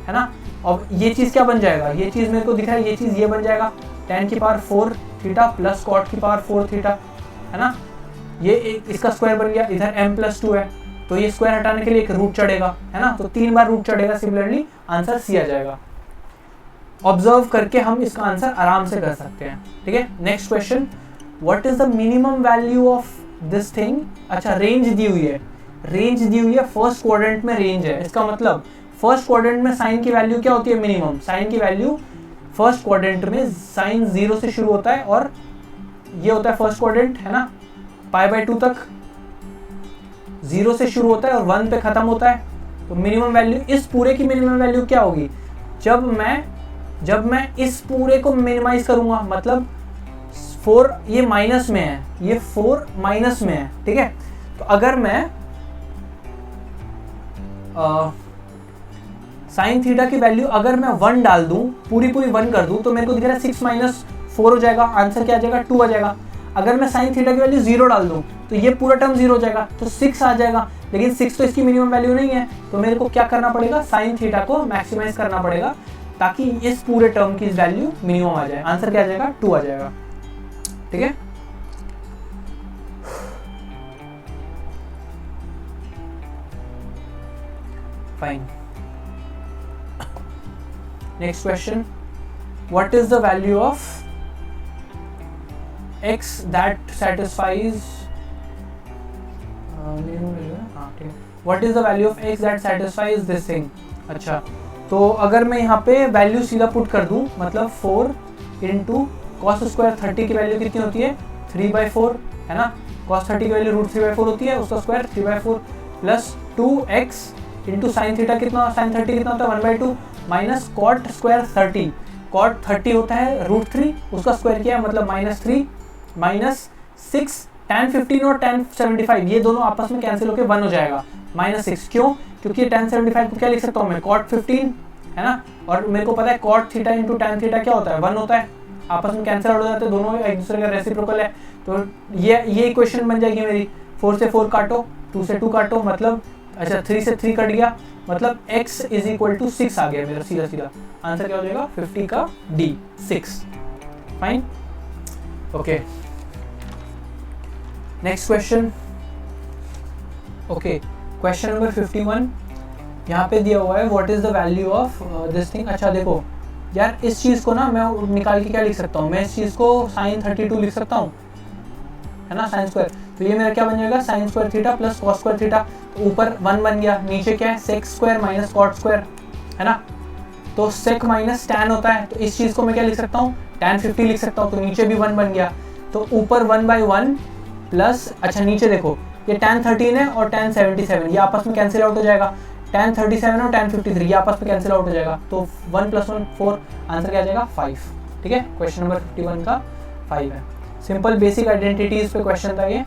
है ना। और ये चीज़ क्या बन जाएगा, ये चीज़ मेरे को दिख रहा है, ये चीज़ ये बन जाएगा tan की पावर 4 थीटा प्लस cot की पावर 4 थीटा, है ना। ये इसका स्क्वायर बन गया, इधर m +2 है, तो ये स्क्वायर हटाने के लिए एक रूट चढ़ेगा, है ना। तो 3 बार रूट चढ़ेगा, सिमिलरली आंसर सी आ जाएगा। ऑब्जर्व करके हम इसका आंसर आराम से कर सकते हैं, ठीक है। Next question, what is the minimum value of this thing. अच्छा रेंज दी हुई है, रेंज दी हुई है, फर्स्ट क्वाड्रेंट में रेंज है, इसका मतलब फर्स्ट क्वाड्रेंट में साइन की वैल्यू क्या होती है मिनिमम, साइन की वैल्यू फर्स्ट क्वाड्रेंट में साइन 0 से शुरू होता है और ये होता है फर्स्ट क्वाड्रेंट, है ना, π/2 तक 0 से शुरू होता है और 1 पे खत्म होता है। तो मिनिमम वैल्यू, इस पूरे की मिनिमम वैल्यू क्या होगी, जब मैं इस पूरे को मिनिमाइज करूंगा, मतलब 4 ये माइनस में है, ये 4 माइनस में है, ठीक है। तो अगर मैं साइन थीटा की वैल्यू अगर मैं 1 डाल दूं, पूरी 1 कर दूं, तो मेरे को दिख रहा है 6 - 4 हो जाएगा, आंसर क्या आ जाएगा 2 आ जाएगा। अगर मैं साइन थीटा की वैल्यू 0 डाल दूं, तो ये पूरा टर्म 0 हो जाएगा, तो 6 आ जाएगा, लेकिन 6 तो इसकी मिनिमम वैल्यू नहीं है, तो मेरे को क्या करना पड़ेगा, साइन थीटा को मैक्सिमाइज करना पड़ेगा ताकि इस पूरे टर्म की वैल्यू मिनिमम आ जाए। आंसर क्या आ जाएगा 2 आ जाएगा, ठीक है। Fine. Next question, what is the value of x that satisfies what is the value of x that satisfies this thing। अच्छा तो अगर मैं यहाँ पे वैल्यू सीधा पुट कर दूँ, मतलब 4 इंटू कॉस स्क्वायर 30 की वैल्यू कितनी होती है 3/4, है ना। कॉस 30 की वैल्यू √3/4 होती है, उसका square 3/4 plus 2x into sine theta कितना, साइन 30 कितना होता है 1/2 माइनस कॉट स्क्वायर 30, कॉट 30 होता है √3, उसका स्क्वायर किया है मतलब -3 माइनस 6 tan 15 और tan 75 ये दोनों आपस में कैंसिल होकर 1 हो जाएगा -6। क्यों, क्योंकि tan 75 को क्या लिख सकता हूँ मैं cot 15, है ना, और मेरे को पता है cot theta into tan theta क्या होता है 1 होता है, आपस में कैंसिल हो जाते हैं, दोनों एक दूसरे का रेसिप्रोकल है। तो ये इक्वेशन बन जाएगी मेरी, 4 से 4 काटो, 2 से 2 काटो, मतलब अच्छा 3 से 3 कट गया, मतलब x = 6 आ गया मेरा सीधा सीधा। आंसर क्या हो जाएगा 50 का D 6। Fine, okay. Next question, okay question number 51 यहाँ पे दिया हुआ है what is the value of this thing. अच्छा देखो यार इस चीज़ को ना मैं निकाल के क्या लिख सकता हूँ, मैं इस चीज़ को sin 32 लिख सकता हूँ, है ना, साइन स्क्वायर। तो ये मेरा क्या बन जाएगा sine square theta plus cos square theta, तो ऊपर 1 बन गया, नीचे क्या है sec square minus cot square, है ना। तो सेक माइनस टैन होता है, तो इस चीज़ को मैं क्या लिख सकता हूँ tan 50 लिख सकता हूँ, तो नीचे भी 1 बन गया, तो ऊपर 1/1 प्लस, अच्छा नीचे देखो ये tan 13 है और tan 77 ये आपस में कैंसिल आउट हो जाएगा, tan 37 और tan 53 ये आपस में कैंसिल आउट हो जाएगा, तो 1 + 1 4, आंसर क्या आ जाएगा 5, ठीक है। क्वेश्चन नंबर 51 का 5 है। सिंपल बेसिक आइडेंटिटीज पे क्वेश्चन था ये।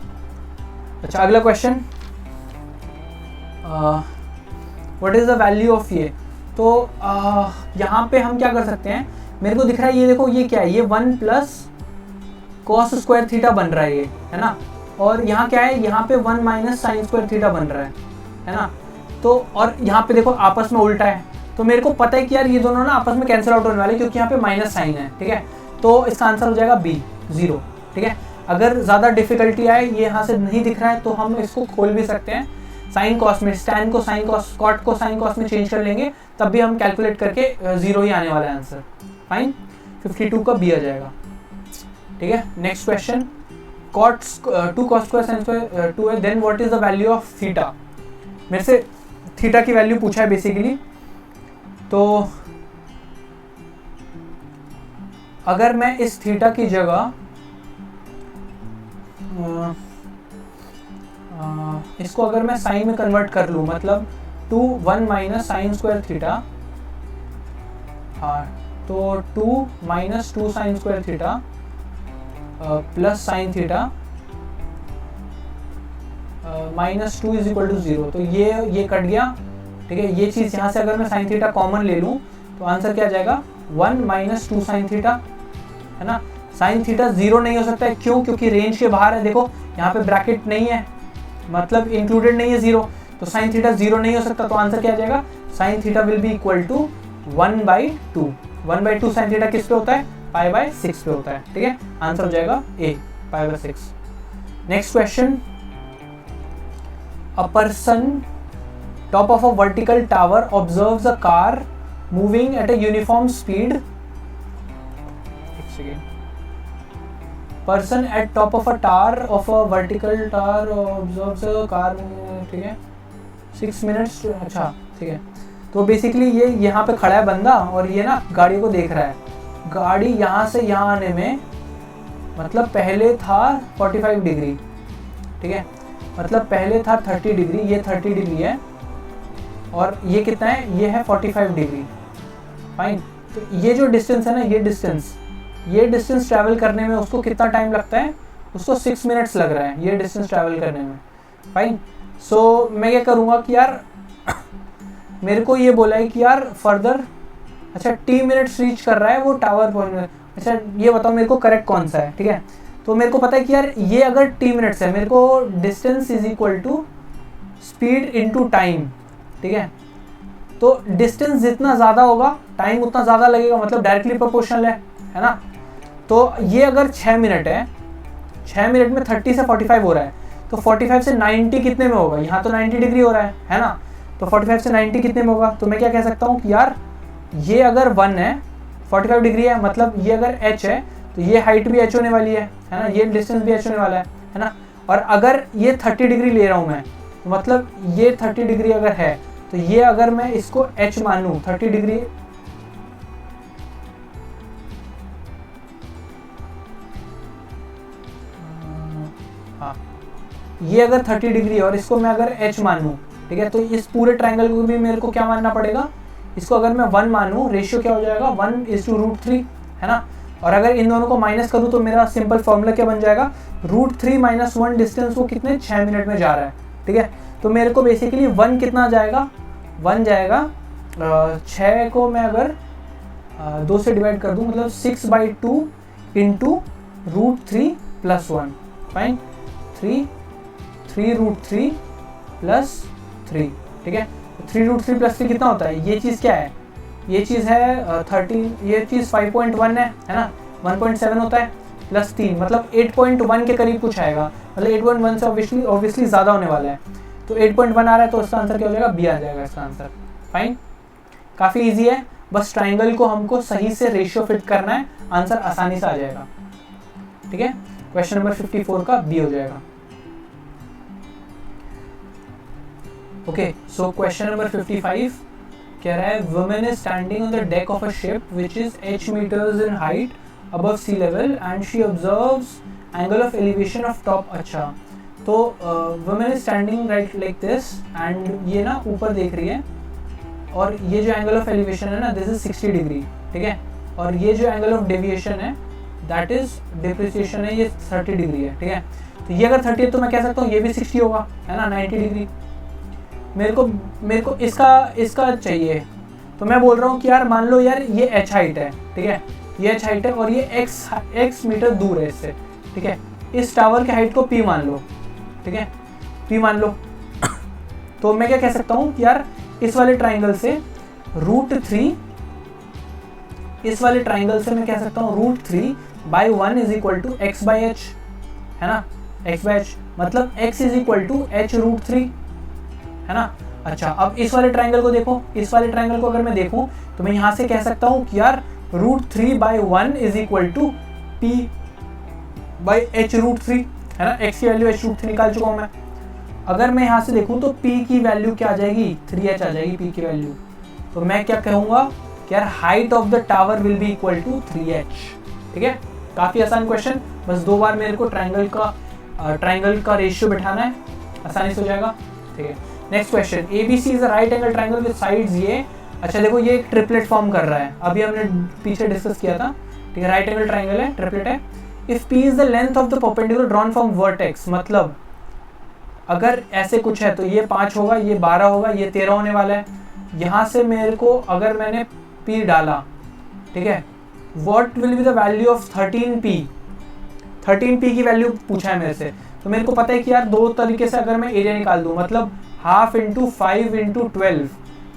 अच्छा अगला question, what is the value of ये। तो यहाँ पे हम क्या कर सकते हैं, मेरे को दिख रहा है ये देखो ये क्या है, ये 1 प्लस कॉस स्क्वायर थीटा बन रहा है ये, है ना। और यहाँ क्या है, यहाँ पे 1 माइनस साइन स्क्वायर थीटा बन रहा है ना। तो और यहाँ पे देखो आपस में उल्टा है, तो मेरे को पता है कि यार ये दोनों ना आपस में कैंसिल आउट होने वाले, क्योंकि यहाँ पे माइनस साइन है, ठीक है। तो इसका आंसर हो जाएगा बी 0, ठीक है। अगर ज़्यादा डिफिकल्टी आए, ये यहाँ से नहीं दिख रहा है, तो हम इसको खोल भी सकते हैं, साइन कॉस में, स्टैन को साइन कॉस, कॉट को साइन कॉस में चेंज कर लेंगे, तब भी हम कैलकुलेट करके 0 ही आने वाला है आंसर। फाइन, 52 का बी आ जाएगा, ठीक है। Next question, cot 2 cos square sin square 2 है, then what is the value of theta. मेरे से थीटा की वैल्यू पूछा है बेसिकली। तो अगर मैं इस थीटा की जगह इसको अगर मैं साइन में कन्वर्ट कर लूँ, मतलब 1 माइनस साइन स्क्वायर थीटा, तो 2 minus 2 sine square theta plus sine theta minus 2 is equal to 0। तो ये कट गया, ठीक है। ये चीज़ यहाँ से अगर मैं साइन थीटा कॉमन ले लूँ, तो आंसर क्या आ जाएगा, 1 माइनस 2 साइन थीटा, है ना। साइन थीटा 0 नहीं हो सकता है, क्यों, क्योंकि रेंज के बाहर है। देखो यहाँ पे ब्रैकेट नहीं है, मतलब इंक्लूडेड नहीं है 0, तो साइन थीटा 0 नहीं हो सकता। तो आंसर क्या आ जाएगा, sine theta will be equal to 1/2। 1/2 sine theta किस पे होता है, π/6 पे होता है, ठीक है। आंसर हो जाएगा A, π/6। Next question, a person top of a vertical tower observes a car moving at a uniform speed. Person at top of a tower of a vertical tower observes a car, ठीक है, 6 minutes. अच्छा ठीक है, तो basically ये यहाँ पे खड़ा है बंदा, और ये ना गाड़ी को देख रहा है। गाड़ी यहाँ से यहाँ आने में, मतलब पहले था 45 डिग्री, ठीक है, मतलब पहले था 30 डिग्री, ये 30 डिग्री है, और ये कितना है, ये है 45 डिग्री। फाइन, तो ये जो डिस्टेंस है ना, ये डिस्टेंस ट्रैवल करने में उसको कितना टाइम लगता है, उसको 6 मिनट्स लग रहा है ये डिस्टेंस ट्रैवल करने में। फाइन, सो मैं क्या करूँगा कि यार मेरे को ये बोला है कि यार फर्दर, अच्छा टी मिनट्स रीच कर रहा है वो टावर पॉइंट। अच्छा ये बताओ मेरे को करेक्ट कौन सा है, ठीक है। तो मेरे को पता है कि यार ये अगर टी मिनट्स है, मेरे को distance is equal to speed into time, ठीक है। तो डिस्टेंस जितना ज़्यादा होगा टाइम उतना ज़्यादा लगेगा, मतलब डायरेक्टली प्रोपोर्शनल है ना। तो ये अगर 6 मिनट है, 6 मिनट में 30 से 45 हो रहा है, तो 45 से 90 कितने में होगा, यहाँ तो 90 डिग्री हो रहा है ना। तो 45 से 90 कितने में होगा, तो मैं क्या कह सकता हूँ कि यार ये अगर 1 है, 45 डिग्री है, मतलब ये अगर h है, तो ये हाइट भी h होने वाली है ना, ये डिस्टेंस भी h होने वाला है ना। और अगर ये 30 डिग्री ले रहा हूँ मैं, तो मतलब ये 30 डिग्री अगर है, तो ये अगर मैं इसको h मानूँ 30 डिग्री, हाँ ये अगर 30 डिग्री है और इसको मैं अगर h मानूँ, ठीक है, तो इस पूरे ट्रायंगल को भी मेरे को क्या मानना पड़ेगा, इसको अगर मैं 1 मानूँ, रेशियो क्या हो जाएगा 1:√3, है ना। और अगर इन दोनों को माइनस करूँ तो मेरा सिंपल फॉर्मूला क्या बन जाएगा, √3 - 1 डिस्टेंस वो कितने 6 मिनट में जा रहा है, ठीक है। तो मेरे को बेसिकली 1 कितना जाएगा, 1 जाएगा 6 को मैं अगर 2 से डिवाइड कर दूँ, मतलब 6/2 इंटू √3 + 1। फाइन, 3√3 + 3, ठीक है। 3√3 + 3 कितना होता है, ये चीज़ क्या है, ये चीज़ है 13, ये चीज़ 5.1 है ना, 1.7 होता है + 3, मतलब 8.1 के करीब कुछ आएगा, मतलब 8.1 से ऑब्वियसली ज़्यादा होने वाला है। तो 8.1 आ रहा है, तो इसका आंसर क्या हो जाएगा, बी आ जाएगा इसका आंसर। फाइन, काफ़ी ईजी है, बस ट्राइंगल को हमको सही से रेशियो फिट करना है, आंसर आसानी से आ जाएगा, ठीक है। क्वेश्चन नंबर 54 का बी हो जाएगा। ओके, सो क्वेश्चन नंबर 55 कह रहा है, women is standing on the deck of a ship which is h meters in height above sea level and she observes angle of elevation of top. अच्छा, तो women is standing right like this, and ये ना ऊपर देख रही है, और ये जो एंगल ऑफ एलिवेशन है ना, दिस इज 60 डिग्री, ठीक है। और ये जो एंगल ऑफ डेविएशन है दैट इज डिप्रिसिएशन है, ये 30 डिग्री है, ठीक है। तो ये अगर 30 है तो मैं कह सकता हूँ ये भी 60 होगा, है ना, 90 डिग्री। मेरे को इसका चाहिए, तो मैं बोल रहा हूँ कि यार मान लो यार ये h हाइट है, ठीक है, ये h हाइट है और ये x मीटर दूर है इससे, ठीक है। इस टावर के हाइट को p मान लो, ठीक है, p मान लो। तो मैं क्या कह सकता हूँ कि यार इस वाले ट्राइंगल से √3, इस वाले ट्राइंगल से मैं कह सकता हूँ √3/1 इज इक्वल टू x/h, है ना, x/h मतलब x is equal to h√3, है ना। अच्छा, अब इस वाले ट्राइंगल को देखो, इस वाले ट्राइंगल को अगर मैं देखूं तो मैं यहाँ से कह सकता हूँ कि यार √3/1 इज इक्वल टू p/h√3, है ना, x की वैल्यू h√3 निकाल चुका हूँ मैं। अगर मैं यहाँ से देखूँ तो p की वैल्यू क्या आ जाएगी, 3h आ जाएगी p की वैल्यू। तो मैं क्या कहूँगा कि यार height of the tower will be equal to 3h, ठीक है। काफ़ी आसान क्वेश्चन, बस 2 बार मेरे को ट्राइंगल का रेशियो बैठाना है, आसानी से हो जाएगा, ठीक है। Next question, ABC is a right angle triangle with sides ये, अच्छा देखो ये एक ट्रिपलेट फॉर्म कर रहा है, अभी हमने पीछे डिस्कस किया था, ठीक है, राइट एंगल ट्राइंगल है, ट्रिपलेट है। If P is the length of the perpendicular drawn from vertex, मतलब अगर ऐसे कुछ है तो ये 5 होगा, ये 12 होगा, ये 13 होने वाला है। यहाँ से मेरे को अगर मैंने P डाला, ठीक है, what will be the value of 13P, 13P की वैल्यू पूछा है मेरे से। तो मेरे को पता है कि यार 2 तरीके से अगर मैं एरिया निकाल दूँ, मतलब हाफ इंटू 5 इंटू 12,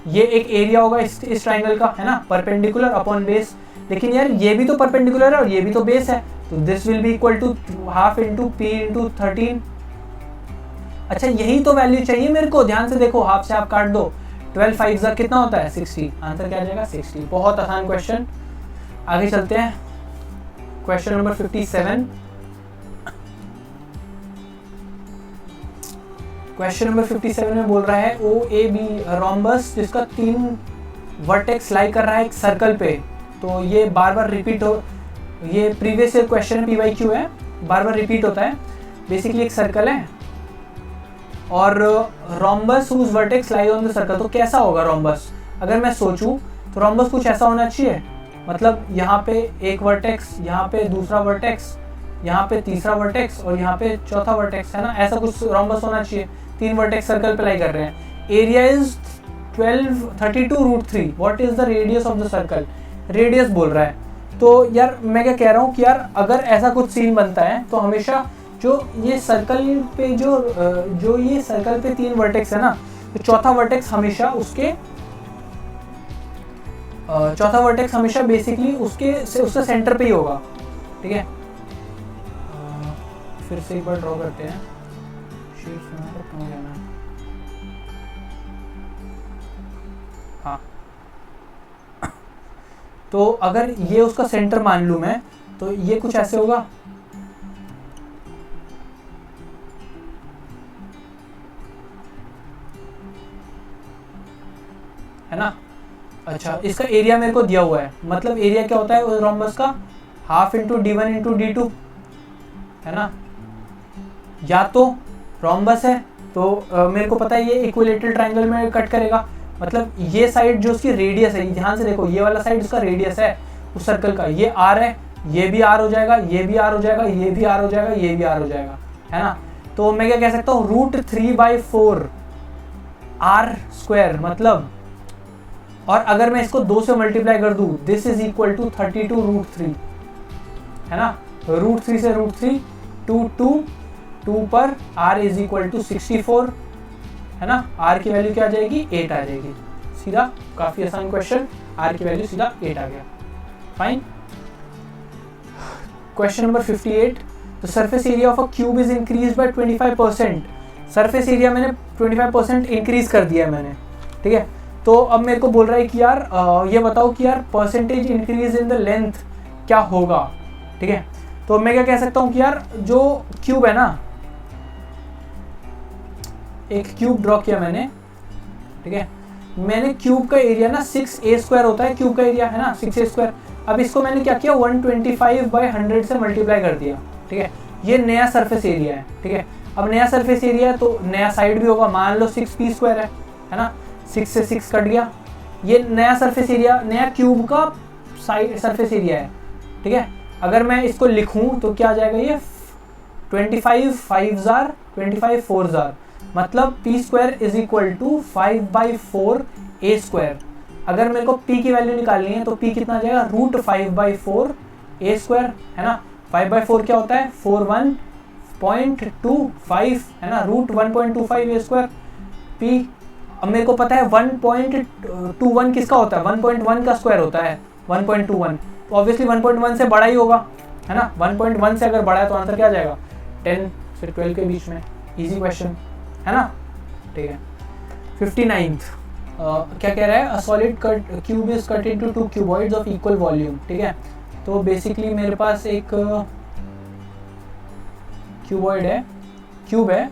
ये एक एरिया होगा इस ट्राइंगल का, है ना, परपेंडिकुलर अपॉन बेस। लेकिन यार ये भी तो परपेंडिकुलर है और ये भी तो बेस है, तो this will be equal to half into p into 13। अच्छा, यही तो वैल्यू चाहिए मेरे को, ध्यान से देखो, हाफ से आप काट दो, 12 5 जा कितना होता है 60, आंसर क्या आ जाएगा 60। बहुत आसान क्वेश्चन, आगे चलते हैं। क्वेश्चन नंबर 57, क्वेश्चन नंबर 57 में बोल रहा है OAB रोम्बस जिसका 3 वर्टेक्स लाई कर रहा है एक सर्कल पे। तो ये बार बार रिपीट हो, ये प्रीवियस ईयर क्वेश्चन PYQ है, बार बार रिपीट होता है। बेसिकली एक सर्कल है और rhombus whose vertex lie on the circle. तो कैसा होगा रोम्बस, अगर मैं सोचूं तो रोम्बस कुछ ऐसा होना चाहिए, मतलब यहाँ पे एक वर्टेक्स, यहाँ पे दूसरा वर्टेक्स, यहाँ पे तीसरा वर्टेक्स और यहाँ पे चौथा वर्टेक्स, है ना, ऐसा कुछ रोम्बस होना चाहिए। 3 वर्टेक्स सर्कल पे लाई कर रहे हैं। Area is 32√3, what is the radius of the circle, radius बोल रहा है। तो यार मैं क्या कह रहा हूँ कि यार अगर ऐसा कुछ सीन बनता है तो हमेशा जो ये सर्कल पे जो ये सर्कल पे 3 वर्टेक्स है ना, तो चौथा वर्टेक्स हमेशा उसके चौथा वर्टेक्स हमेशा बेसिकली उसके सेंटर पे ही होगा, ठीक है। फिर से एक बार ड्रॉ करते हैं, शीट में कहाँ जाना है, हाँ। तो अगर ये उसका सेंटर मान लूं मैं, तो ये कुछ ऐसे होगा, है ना। अच्छा, इसका एरिया मेरे को दिया हुआ है, मतलब एरिया क्या होता है रोम्बस का, half into d1 into d2, है ना। या तो रोम्बस है तो मेरे को पता है ये इक्विलेटरल ट्रायंगल में कट करेगा, मतलब ये साइड जो उसकी रेडियस है, ध्यान से देखो, ये वाला साइड उसका रेडियस है उस सर्कल का, ये r है, ये भी r हो जाएगा, ये भी r हो जाएगा, ये भी r हो जाएगा, ये भी r हो जाएगा, है ना। तो मैं क्या कह सकता हूँ, √3/4 r², मतलब, और अगर मैं इसको 2 से मल्टीप्लाई कर दूं, दिस इज इक्वल टू 32√3, है ना। √3 से √3 2 पर r इज इक्वल टू 64, है ना। r की वैल्यू क्या आ जाएगी, 8 आ जाएगी, सीधा। काफी आसान क्वेश्चन, r की वैल्यू सीधा 8 आ गया, fine. Question number 58, the surface area of a cube is increase by 25%। Surface area मैंने 25% इंक्रीज कर दिया है मैंने, ठीक है। तो अब मेरे को बोल रहा है कि यार ये बताओ कि यार percentage increase in the length क्या होगा, ठीक है। तो मैं क्या कह सकता हूँ कि यार जो क्यूब है ना, एक क्यूब ड्रॉ किया मैंने, ठीक है। मैंने क्यूब का एरिया ना 6a² होता है क्यूब का एरिया, है ना, 6a²। अब इसको मैंने क्या किया, 125/100 से मल्टीप्लाई कर दिया, ठीक है। ये नया सरफेस एरिया है, ठीक है। अब नया सरफेस एरिया है तो नया साइड भी होगा, मान लो 6p² है ना, 6 से 6 कट गया, ये नया सरफेस एरिया, नया क्यूब का साइड सरफेस एरिया है, ठीक है। अगर मैं इसको लिखूं तो क्या आ जाएगा, ये 25 5s are 25 4s are, मतलब p square is equal to 5/4 a square. अगर मेरे को p की वैल्यू निकालनी है तो p कितना आ जाएगा, रूट 5/4 a स्क्वायर, है ना। 5/4 क्या होता है, 41.25, है ना, रूट 1.25 a स्क्वायर p। अब मेरे को पता है 1.21 किसका होता है, 1.1 का स्क्वायर होता है 1.21, तो ऑब्वियसली 1.1 से बड़ा ही होगा, है ना। 1.1 से अगर बड़ा है तो आंसर क्या आ जाएगा, 10 से 12 के बीच में। इजी क्वेश्चन, है ना, ठीक है। 59th क्या कह रहा है, a solid cube is cut into 2 cuboids of equal volume, ठीक है। तो बेसिकली मेरे पास एक क्यूबॉइड है, क्यूब है,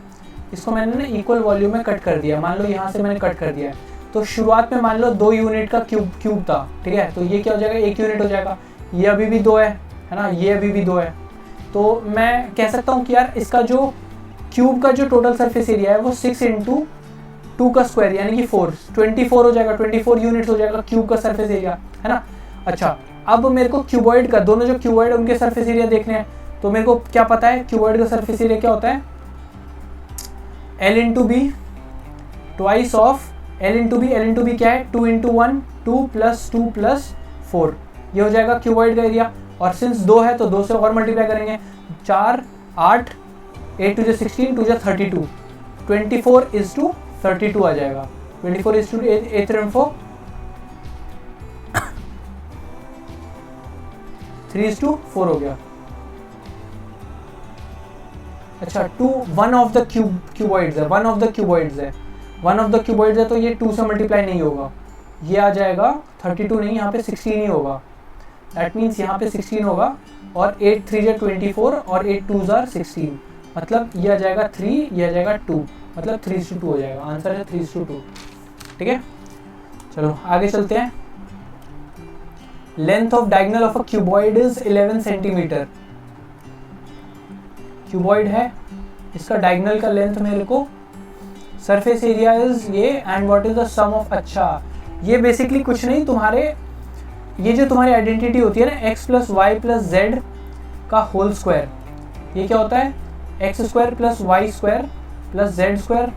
इसको मैंने ना इक्वल वॉल्यूम में कट कर दिया। मान लो यहाँ से मैंने कट कर दिया है, तो शुरुआत में मान लो 2 यूनिट का क्यूब था, ठीक है, तो ये क्या हो जाएगा, 1 यूनिट हो जाएगा। ये अभी भी 2 है ना, ये अभी भी 2 है। तो मैं कह सकता हूँ कि यार इसका जो क्यूब का जो टोटल सरफेस एरिया है वो 6 × 2 का स्क्वायर यानी कि 4, 24 हो जाएगा, 24 यूनिट्स हो जाएगा क्यूब का सरफेस एरिया, है ना। अच्छा, अब मेरे को क्यूबॉइड का, दोनों जो क्यूबॉइड है उनके सरफेस एरिया देखने हैं। तो मेरे को क्या पता है, क्यूबॉइड का सरफेस एरिया क्या होता है, L × B twice of L × B। L × B क्या है, 2 × 1 2 + 2 + 4, ये हो जाएगा क्यूबॉइड का एरिया। और सिंस 2 है तो 2 से और मल्टीप्लाई करेंगे, 4 8 8 2 16 2 32, 24:32 आ जाएगा, 24:8 4 3:4 हो गया। अच्छा, 1 ऑफ द क्यूबॉइड्स है, 1 ऑफ द क्यूबॉइड्स है, 1 ऑफ द क्यूबॉइड्स है, तो ये 2 से मल्टीप्लाई नहीं होगा, ये आ जाएगा 32 नहीं, यहाँ पे 16 ही होगा। दैट मीन्स यहाँ पे 16 होगा, और 8 3 = 24 और 8 2 = 16, मतलब ये आ जाएगा 3, ये आ जाएगा 2, मतलब 3:2 हो जाएगा। आंसर है 3:2, ठीक है। चलो आगे चलते हैं। Length of diagonal of a cuboid is 11 centimetre. Cuboid है, इसका डायगोनल का लेंथ मेरे को, सरफेस एरिया इज ये, and what is the sum of, अच्छा ये बेसिकली कुछ नहीं, तुम्हारे ये जो तुम्हारी आइडेंटिटी होती है ना, x + y + z का होल स्क्वायर, ये क्या होता है, x² + y² + z²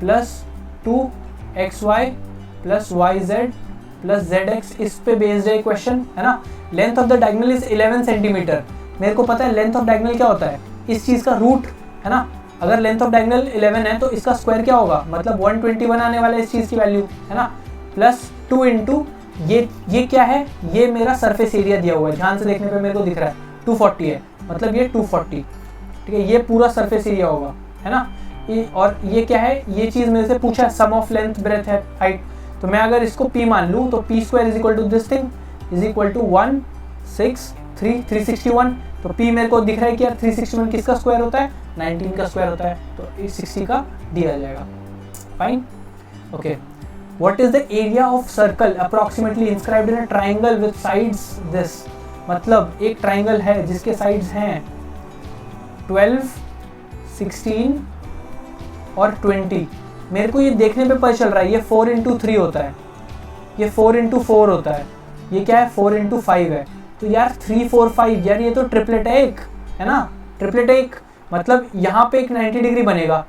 + 2xy + yz + zx, इस पे बेस्ड है क्वेश्चन, है ना। Length of the diagonal is 11 centimetre. मेरे को पता है लेंथ ऑफ डायगोनल क्या होता है, इस चीज़ का रूट, है ना। अगर लेंथ ऑफ डायगोनल 11 है तो इसका स्क्वायर क्या होगा, मतलब 121 आने वाला है इस चीज़ की वैल्यू, है ना, प्लस 2 × ये क्या है, ये मेरा सरफेस एरिया दिया हुआ है, ध्यान से देखने पे मेरे को दिख रहा है 240 है, मतलब ये 240, ठीक है, ये पूरा सरफेस एरिया होगा, है ना। और ये क्या है, ये चीज़ मेरे से पूछा है, सम ऑफ लेंथ ब्रेथ है हाइट, तो मैं अगर इसको p मान लूँ तो p² = दिस थिंग = 361, तो p मेरे को दिख रहा है कि यार 361 किसका स्क्वायर होता है, 19 का स्क्वायर होता है, तो 60 का दिया जाएगा। Fine, okay. What is the area of circle approximately inscribed in a triangle with sides this? मतलब एक ट्राइंगल है जिसके साइड्स हैं 12, 16 और 20। मेरे को ये देखने पे पता चल रहा है ये 4 × 3 होता है, ये 4 × 4 होता है, ये क्या है 4 × 5 है, तो यार 3 4 5, यार ये तो ट्रिपलेट है एक, है ना, ट्रिपलेट है एक, मतलब यहाँ पे एक 90 डिग्री बनेगा,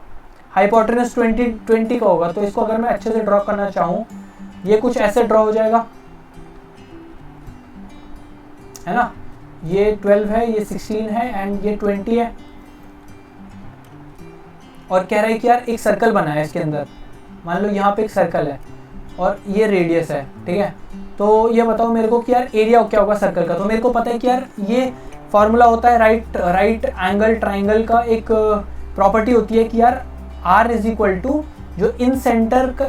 हाइपोटेनस 20 का होगा। तो इसको अगर मैं अच्छे से ड्रॉ करना चाहूँ, ये कुछ ऐसे ड्रॉ हो जाएगा, है ना, ये 12 है, ये 16 है एंड ये 20 है, और कह रहा है कि यार एक सर्कल बना है इसके अंदर, मान लो यहाँ पे एक सर्कल है और ये रेडियस है, ठीक है। तो ये बताओ मेरे को कि यार एरिया क्या होगा सर्कल का, तो मेरे को पता है कि यार ये फॉर्मूला होता है राइट एंगल ट्राइंगल का, एक प्रॉपर्टी होती है कि यार R = जो इन सेंटर का,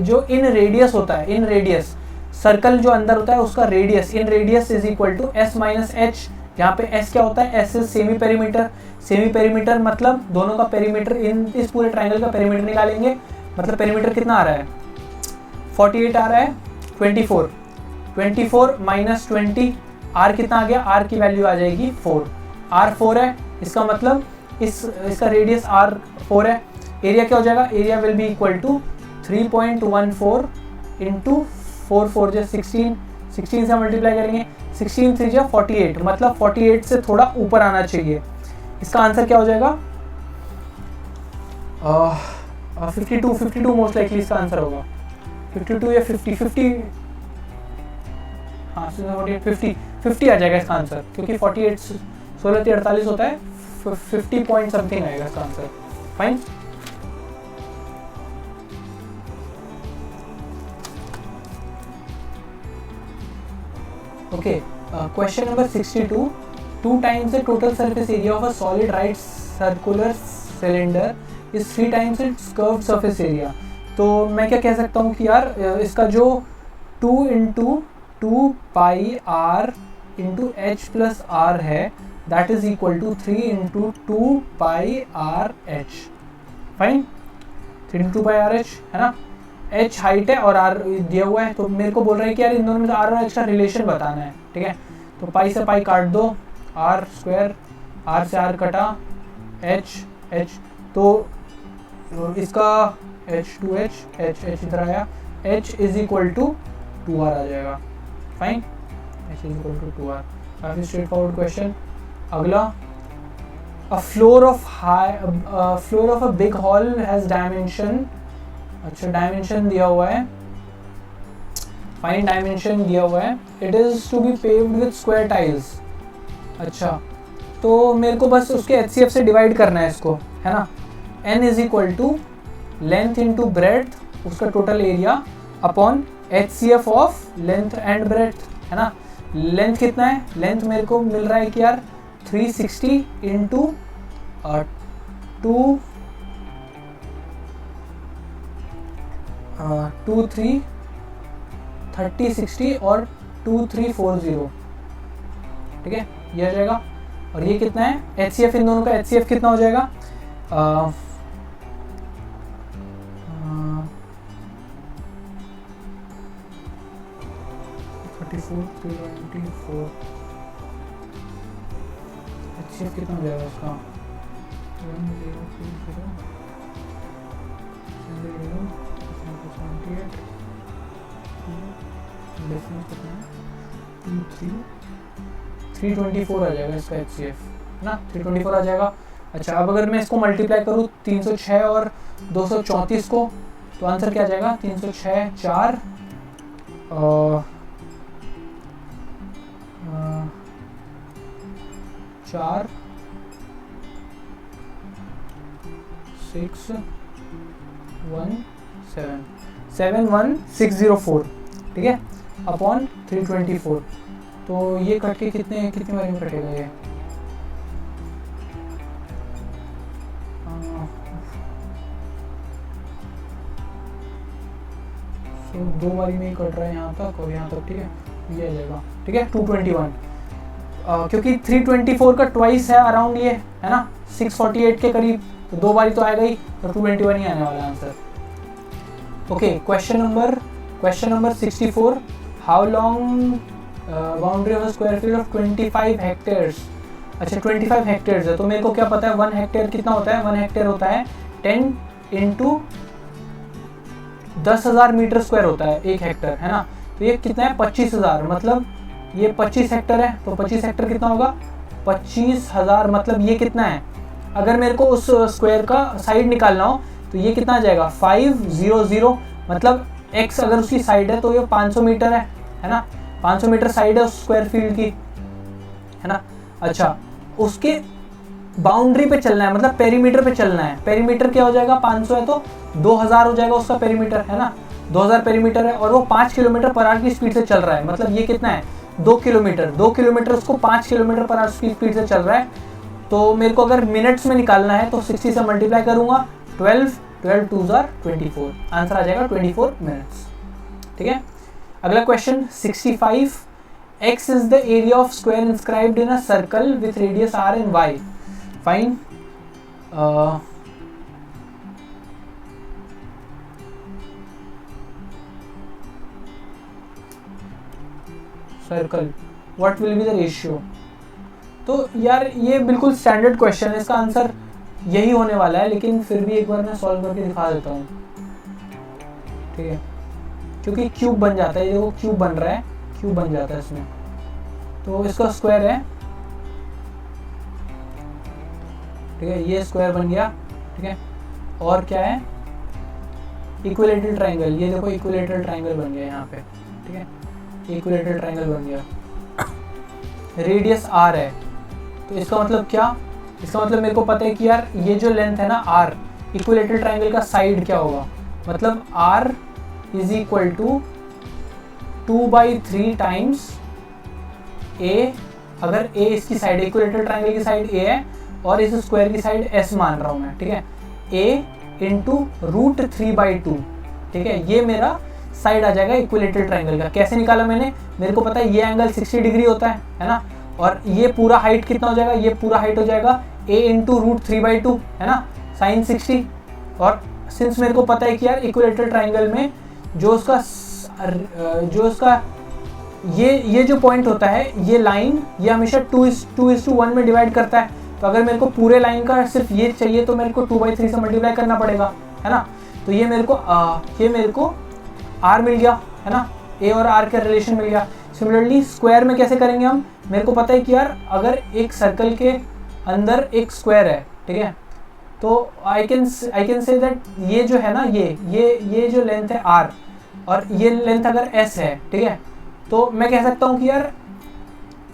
जो इन रेडियस होता है, इन रेडियस सर्कल जो अंदर होता है उसका radius, in radius is equal to S - H, यहाँ पे S क्या होता है, S is semi perimeter, semi perimeter मतलब दोनों का पेरीमीटर, इन इस पूरे ट्राइंगल का पेरीमीटर निकालेंगे, मतलब पेरीमीटर कितना आ रहा है 48 आ रहा है, 24 - 20, R कितना आ गया, R की वैल्यू आ जाएगी 4, R 4 है, इसका मतलब इसका रेडियस R 4 है। एरिया क्या हो जाएगा, area will be equal to 3.14 × 4 4 16 से मल्टीप्लाई करेंगे, 16 3 जा 48, मतलब 48 से थोड़ा ऊपर आना चाहिए। इसका आंसर क्या हो जाएगा? 52 मोस्ट लाइकली इसका आंसर होगा। 52 या 50, हाँ 50 आ जाएगा इसका आंसर, क्योंकि 48 16 48 होता है, 50 पॉइंट समथिंग आएगा इसका answer. Fine. Okay, question number 62, 2 times the total surface area of a solid right circular cylinder is 3 times its curved surface area। तो मैं क्या कह सकता हूँ कि यार इसका जो 2 × 2 पाई r × h + r है, that is equal to 3 × 2 pi r h। Fine, 3 × 2 pi r h है ना। h हाइट है और r दिया हुआ है, तो मेरे को बोल रहा है कि यार इन दोनों में से r और h का रिलेशन बताना है। ठीक है, तो पाई से पाई काट दो, r स्क्वायर, r से r कटा, h, तो इसका h2h, h इधर आया, h is equal to 2r आ जाएगा। Fine, h is equal to 2r। काफ़ी स्ट्रेट फॉरवर्ड क्वेश्चन। अगला, a floor of a big hall has dimension, अच्छा डायमेंशन दिया हुआ है, फाइन डायमेंशन दिया हुआ है, it is to be paved with square tiles. अच्छा, तो मेरे को बस उसके HCF से डिवाइड करना है इसको, है ना। n is equal to length into breadth, उसका total area, upon HCF of length and breadth, है ना। लेंथ कितना है? लेंथ मेरे को मिल रहा है कि यार 360 इंटू 2 3 30 60 और 2 3 4 0। ठीक है, ये आ जाएगा। और ये कितना है? HCF, इन दोनों का HCF कितना हो जाएगा? 34 324। HCF कितना हो जाएगा इसका? 324 आ जाएगा इसका HCF, ना 324 आ जाएगा। अच्छा, अब अगर मैं इसको मल्टीप्लाई करूँ 306 और 234 को, तो आंसर क्या आ जाएगा? 306 4 4 6 1 7 71604, ठीक है, अपॉन 324। तो ये कट के कितनी बारी में कटेगा ये? तो 2 बारी में ही कट रहा है यहाँ तक और यहाँ तक, ठीक है, ये आ जाएगा, ठीक है 221। क्योंकि 324 का ट्वाइस है अराउंड, ये है ना 648 के करीब, तो 2 बारी तो आएगा ही, तो 221 ही आने वाला answer. Okay, question number 64, how long boundary of square field of 25 hectares. अच्छा, 25 हेक्टेयर्स है, तो मेरे को क्या पता है 1 हेक्टेयर कितना होता है? 1 हेक्टेयर होता है 10 इंटू 10,000 मीटर स्क्वायर होता है 1 हेक्टेयर, है ना। तो ये कितना है? 25,000, मतलब ये 25 हेक्टेयर है, तो 25 हेक्टेयर कितना होगा? 25,000, मतलब ये कितना है? अगर मेरे को उस स्क्वायर का साइड निकालना हो तो ये कितना आ जाएगा? 500, मतलब x अगर उसकी साइड है तो ये 500 मीटर है ना, 500 मीटर साइड है उस स्क्वायर फील्ड की, है ना। अच्छा, उसके बाउंड्री पे चलना है, मतलब पेरीमीटर पे चलना है। पेरीमीटर क्या हो जाएगा? 500 है तो 2000 हो जाएगा उसका पेरीमीटर, है ना। 2000 पेरीमीटर है और वो 5 किलोमीटर पर आवर की स्पीड से चल रहा है, मतलब ये कितना है? 2 किलोमीटर उसको 5 किलोमीटर पर आवर की स्पीड से चल रहा है। तो मेरे को अगर मिनट्स में निकालना है तो 60 से मल्टीप्लाई करूंगा, 12 2 are 24, आंसर आ जाएगा 24 मिनट्स, ठीक है। अगला question 65, x is the area of square inscribed in a circle with radius r and y. Fine. Circle. What will be the ratio? तो यार ये बिल्कुल स्टैंडर्ड क्वेश्चन है, इसका आंसर यही होने वाला है, लेकिन फिर भी एक बार मैं सॉल्व करके दिखा देता हूँ, ठीक है, क्योंकि क्यूब बन जाता है, ये देखो क्यूब बन रहा है, क्यूब बन जाता है इसमें, तो इसका स्क्वायर है, ठीक है, ये स्क्वायर बन गया, ठीक है। और क्या है, इक्विलेटरल ट्राइंगल, ये देखो इक्विलेटरल ट्राइंगल बन गया यहाँ पे, ठीक है, इक्विलेटरल ट्राइंगल बन गया। रेडियस r है, तो इसका मतलब क्या, इसका मतलब मेरे को पता है कि यार ये जो लेंथ है ना r, इक्विलेटरल ट्राइंगल का साइड क्या होगा, मतलब r is equal to 2/3 times a, अगर a इसकी साइड, इक्विलेटरल ट्राइंगल की साइड a है और इस स्क्वायर की साइड s मान रहा हूँ मैं, ठीक है, a इंटू √3/2, ठीक है, ये मेरा साइड आ जाएगा इक्विलेटरल ट्राइंगल का। कैसे निकाला मैंने, मेरे को पता है ये एंगल 60 डिग्री होता है ना, और ये पूरा हाइट कितना हो जाएगा, ये पूरा हाइट हो जाएगा a इंटू √3/2, है ना, साइन 60। और सिंस मेरे को पता है कि यार इक्विलेटरल ट्राइंगल में जो उसका ये जो पॉइंट होता है, ये लाइन, ये हमेशा 2:1 में डिवाइड करता है। तो अगर मेरे को पूरे लाइन का सिर्फ ये चाहिए तो मेरे को 2/3 से मल्टीप्लाई करना पड़ेगा, है ना। तो ये मेरे को r मिल गया, है ना, a और r का रिलेशन मिल गया। सिमिलरली स्क्वायर में कैसे करेंगे हम, मेरे को पता है कि यार अगर एक सर्कल के अंदर एक स्क्वायर है, ठीक है, तो आई कैन से दैट ये जो है ना, ये जो लेंथ है r और ये लेंथ अगर s है, ठीक है, तो मैं कह सकता हूँ कि यार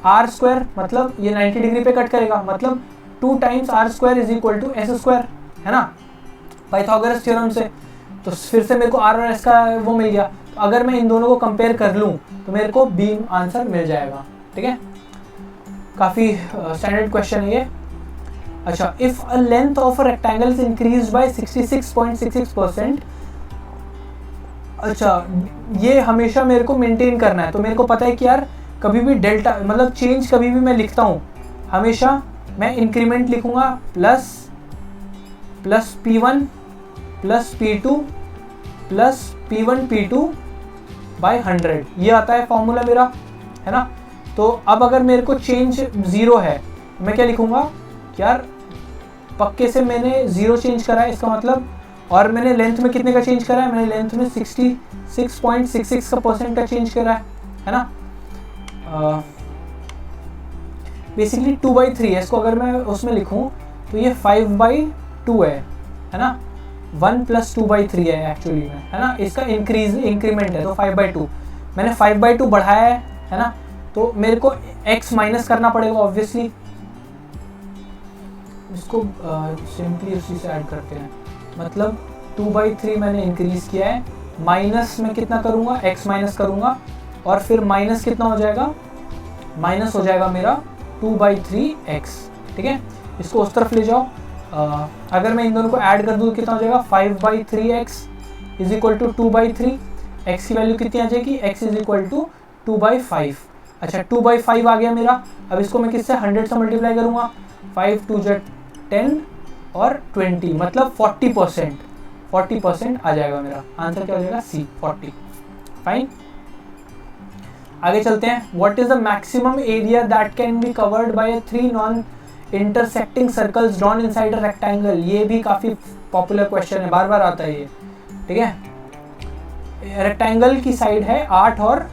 r स्क्वायर मतलब ये 90 डिग्री पे कट करेगा, मतलब 2 times r square is equal to s square, है ना, पाइथागोरस थ्योरम से। तो फिर से मेरे को r और s का वो मिल गया। तो अगर मैं इन दोनों को कंपेयर कर लूँ तो मेरे को b आंसर मिल जाएगा, ठीक है। काफ़ी स्टैंडर्ड क्वेश्चन है ये। अच्छा, if a length of a rectangle is increased by 66.66%, अच्छा ये हमेशा मेरे को मेंटेन करना है। तो मेरे को पता है कि यार कभी भी डेल्टा मतलब चेंज कभी भी मैं लिखता हूँ, हमेशा मैं इंक्रीमेंट लिखूंगा plus P1 plus P2 plus P1 P2 bye 100, ये आता है फॉर्मूला मेरा, है ना। तो अब अगर मेरे को चेंज 0 है, मैं क्या लिखूंगा कि यार पक्के से मैंने 0 चेंज करा है, इसका मतलब, और मैंने लेंथ में कितने का चेंज करा है, मैंने लेंथ में 66.66 का % का चेंज करा है ना। बेसिकली 2/3 है, इसको अगर मैं उसमें लिखूं तो ये 5/2 है ना, 1 + 2/3 है एक्चुअली में, है ना। इसका इंक्रीमेंट है तो 5/2, मैंने 5/2 बढ़ाया है ना, तो मेरे को x माइनस करना पड़ेगा ऑब्वियसली। इसको सिंपली उसी से ऐड करते हैं, मतलब 2/3 मैंने इंक्रीज किया है, माइनस में कितना करूँगा, x माइनस करूँगा, और फिर माइनस कितना हो जाएगा, माइनस हो जाएगा मेरा 2/3x, ठीक है। इसको उस तरफ ले जाओ, अगर मैं इन दोनों को ऐड कर दूँ कितना हो जाएगा, 5/3x is equal to 2/3, x की वैल्यू कितनी आ जाएगी, x इज इक्वल टू 2/5। अच्छा 2/5 आ गया मेरा। अब इसको मैं किससे 100 से मल्टीप्लाई करूँगा, 5 2 10 और 20, मतलब 40% आ जाएगा मेरा आंसर। क्या हो जाएगा, C 40। फाइन, आगे चलते हैं। What is the maximum area that can be covered by 3 non intersecting circles drawn inside a rectangle. ये भी काफ़ी पॉपुलर क्वेश्चन है, बार बार आता है ये, ठीक है। रेक्टेंगल की साइड है 8 और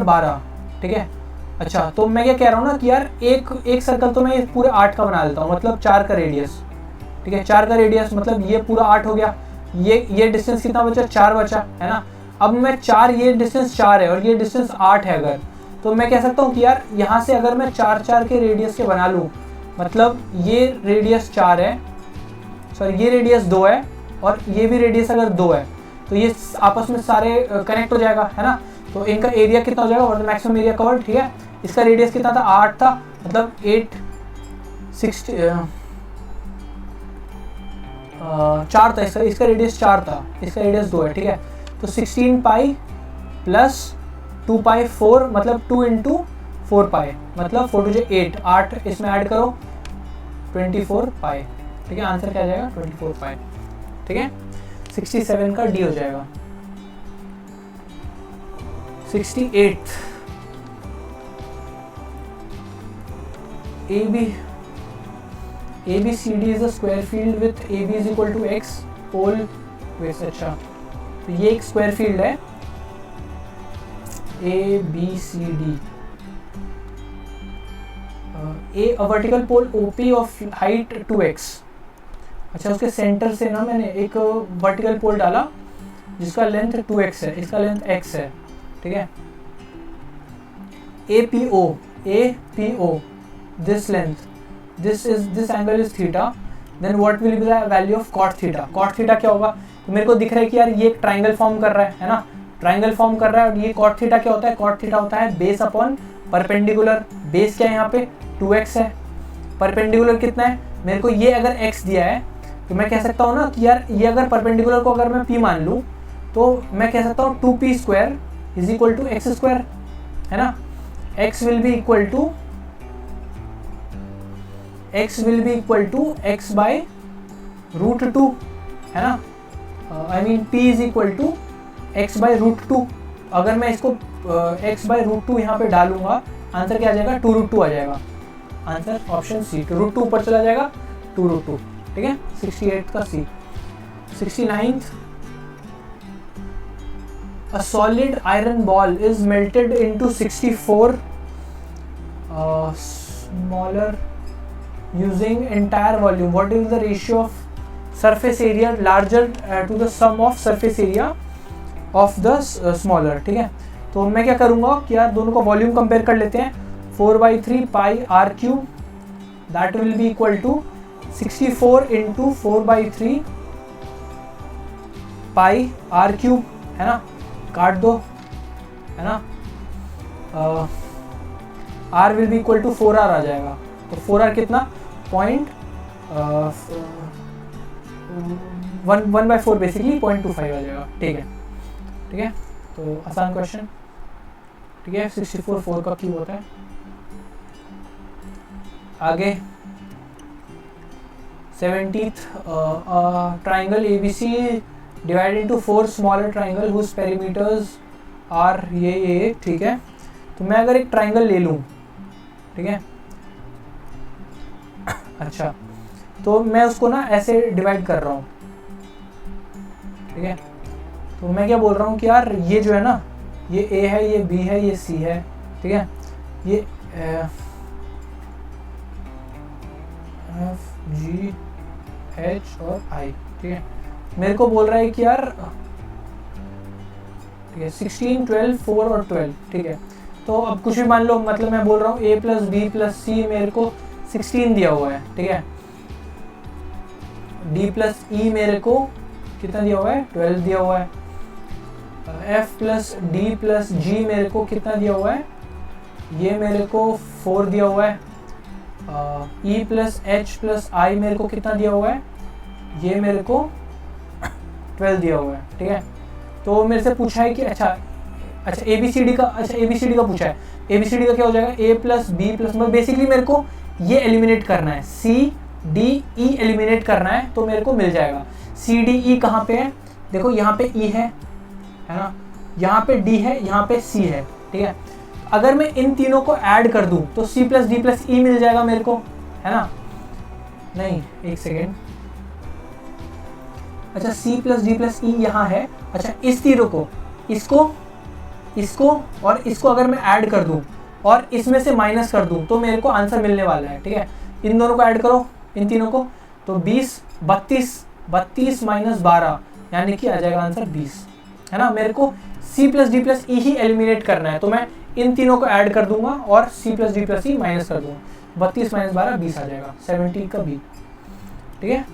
12, ठीक है। अच्छा, तो मैं क्या कह रहा हूँ ना कि यार एक सर्कल तो मैं पूरे 8 का बना देता हूँ, मतलब 4 का रेडियस, ठीक है। 4 का रेडियस मतलब ये पूरा 8 हो गया, ये डिस्टेंस कितना बचा, 4 बचा, है ना। अब मैं 4, ये डिस्टेंस 4 है और ये डिस्टेंस 8 है, अगर तो मैं कह सकता हूँ कि यार यहाँ से अगर मैं 4 के रेडियस के बना लूँ, मतलब ये रेडियस 4 है, सॉरी ये रेडियस 2 है और ये भी रेडियस अगर 2 है, तो ये आपस में सारे कनेक्ट हो जाएगा, है ना। तो इनका एरिया कितना हो जाएगा, मैक्सिमम एरिया कवर्ड, ठीक है। इसका रेडियस कितना था, 8 था, मतलब 4 था इसका रेडियस 4 था, इसका रेडियस 2 है, ठीक है। तो 16 पाई प्लस 2 पाई 4, मतलब 2 × 4 पाई, मतलब 4 2 8 इसमें ऐड करो 24 पाई, ठीक है। आंसर क्या आ जाएगा, 24 पाई, ठीक है। 67 का डी हो जाएगा। 68 ABCD is a square field with AB is equal to x pole base। अच्छा, तो ये एक स्क्वायर फील्ड है ABCD, a vertical pole OP of height 2x। अच्छा, उसके सेंटर से ना मैंने एक वर्टिकल पोल डाला जिसका लेंथ 2x है, इसका लेंथ x है, ठीक है। APO this length, this angle is theta, then what will be the value of cot theta? Cot theta क्या होगा? तो मेरे को दिख रहा है कि यार ये एक ट्राइंगल फॉर्म कर रहा है ना, ट्राइंगल फॉर्म कर रहा है। और ये cot theta क्या होता है? cot theta होता है बेस अपॉन परपेंडिकुलर। बेस क्या है यहाँ पे? 2x है। परपेंडिकुलर कितना है? मेरे को ये अगर x दिया है तो मैं कह सकता हूँ ना कि यार ये अगर परपेंडिकुलर को अगर मैं p मान लूँ तो मैं कह सकता हूँ 2p square is equal to x square, है ना। x will be equal to x by root 2, है ना। I mean p is equal to x by root 2। अगर मैं इसको x by root 2 यहाँ पे डालूंगा, आंसर क्या आ जाएगा? 2 root 2 आ जाएगा। आंसर ऑप्शन सी, रूट 2 ऊपर चला जाएगा, 2 root 2, ठीक है। 68 का सी। 69th, a solid iron ball is melted into 64 smaller using entire volume. What is the ratio of surface area larger to the sum of surface area of the smaller, ठीक है। तो मैं क्या करूँगा कि यार दोनों का वॉल्यूम कंपेयर कर लेते हैं। 4/3 pi r cube that will be equal to 64 into 4/3 pi r cube, है ना। काट दो, है ना। r will be equal to 4r आ जाएगा। तो 4r कितना? 1/4 बेसिकली 0.25 आ जाएगा, ठीक है। ठीक है, तो आसान क्वेश्चन, ठीक है। 64 4 का क्यूब होता है। आगे 70th, triangle ABC divide into 4 smaller triangle whose perimeters are ये, ठीक है। तो मैं अगर एक ट्राइंगल ले लूँ, ठीक है, अच्छा, तो मैं उसको ना ऐसे डिवाइड कर रहा हूँ, ठीक है। तो मैं क्या बोल रहा हूँ कि यार ये जो है ना, ये A है, ये B है, ये C है, ठीक है। ये F G H और I, ठीक है। मेरे को बोल रहा है कि यार, ठीक है, 16 12 4 और 12, ठीक है। तो अब कुछ भी मान लो, मतलब मैं बोल रहा हूँ A + B + C मेरे को 16 दिया हुआ है, ठीक है। D + E मेरे को कितना दिया हुआ है? 12 दिया हुआ है। F + D + G मेरे को कितना दिया हुआ है? ये मेरे को 4 दिया हुआ है। E + H + I मेरे को कितना दिया हुआ है? ये मेरे को 12 दिया हुआ है, ठीक है। तो मेरे से पूछा है कि अच्छा ABCD का, ABCD का पूछा है। ABCD का क्या हो जाएगा? A + B + बेसिकली मेरे को ये एलिमिनेट करना है, C D E एलिमिनेट करना है, तो मेरे को मिल जाएगा। C D E कहाँ पे है? देखो यहाँ पे E है ना, यहाँ पे D है, यहाँ पे C है, ठीक है। अगर मैं इन तीनों को ऐड कर दूं तो C + D + E मिल जाएगा मेरे को, है ना। नहीं, एक सेकेंड, अच्छा, C + D + E यहाँ है। अच्छा, इस तीनों को, इसको और इसको अगर मैं ऐड कर दूं और इसमें से माइनस कर दूं तो मेरे को आंसर मिलने वाला है, ठीक है। इन दोनों को ऐड करो, इन तीनों को, तो 32 - 12 यानी कि आ जाएगा आंसर 20, है ना। मेरे को C + D + E ही एलिमिनेट करना है, तो मैं इन तीनों को ऐड कर दूंगा और C + D + E माइनस कर दूंगा। 32 - 12 20 आ जाएगा, 70 का B, ठीक है।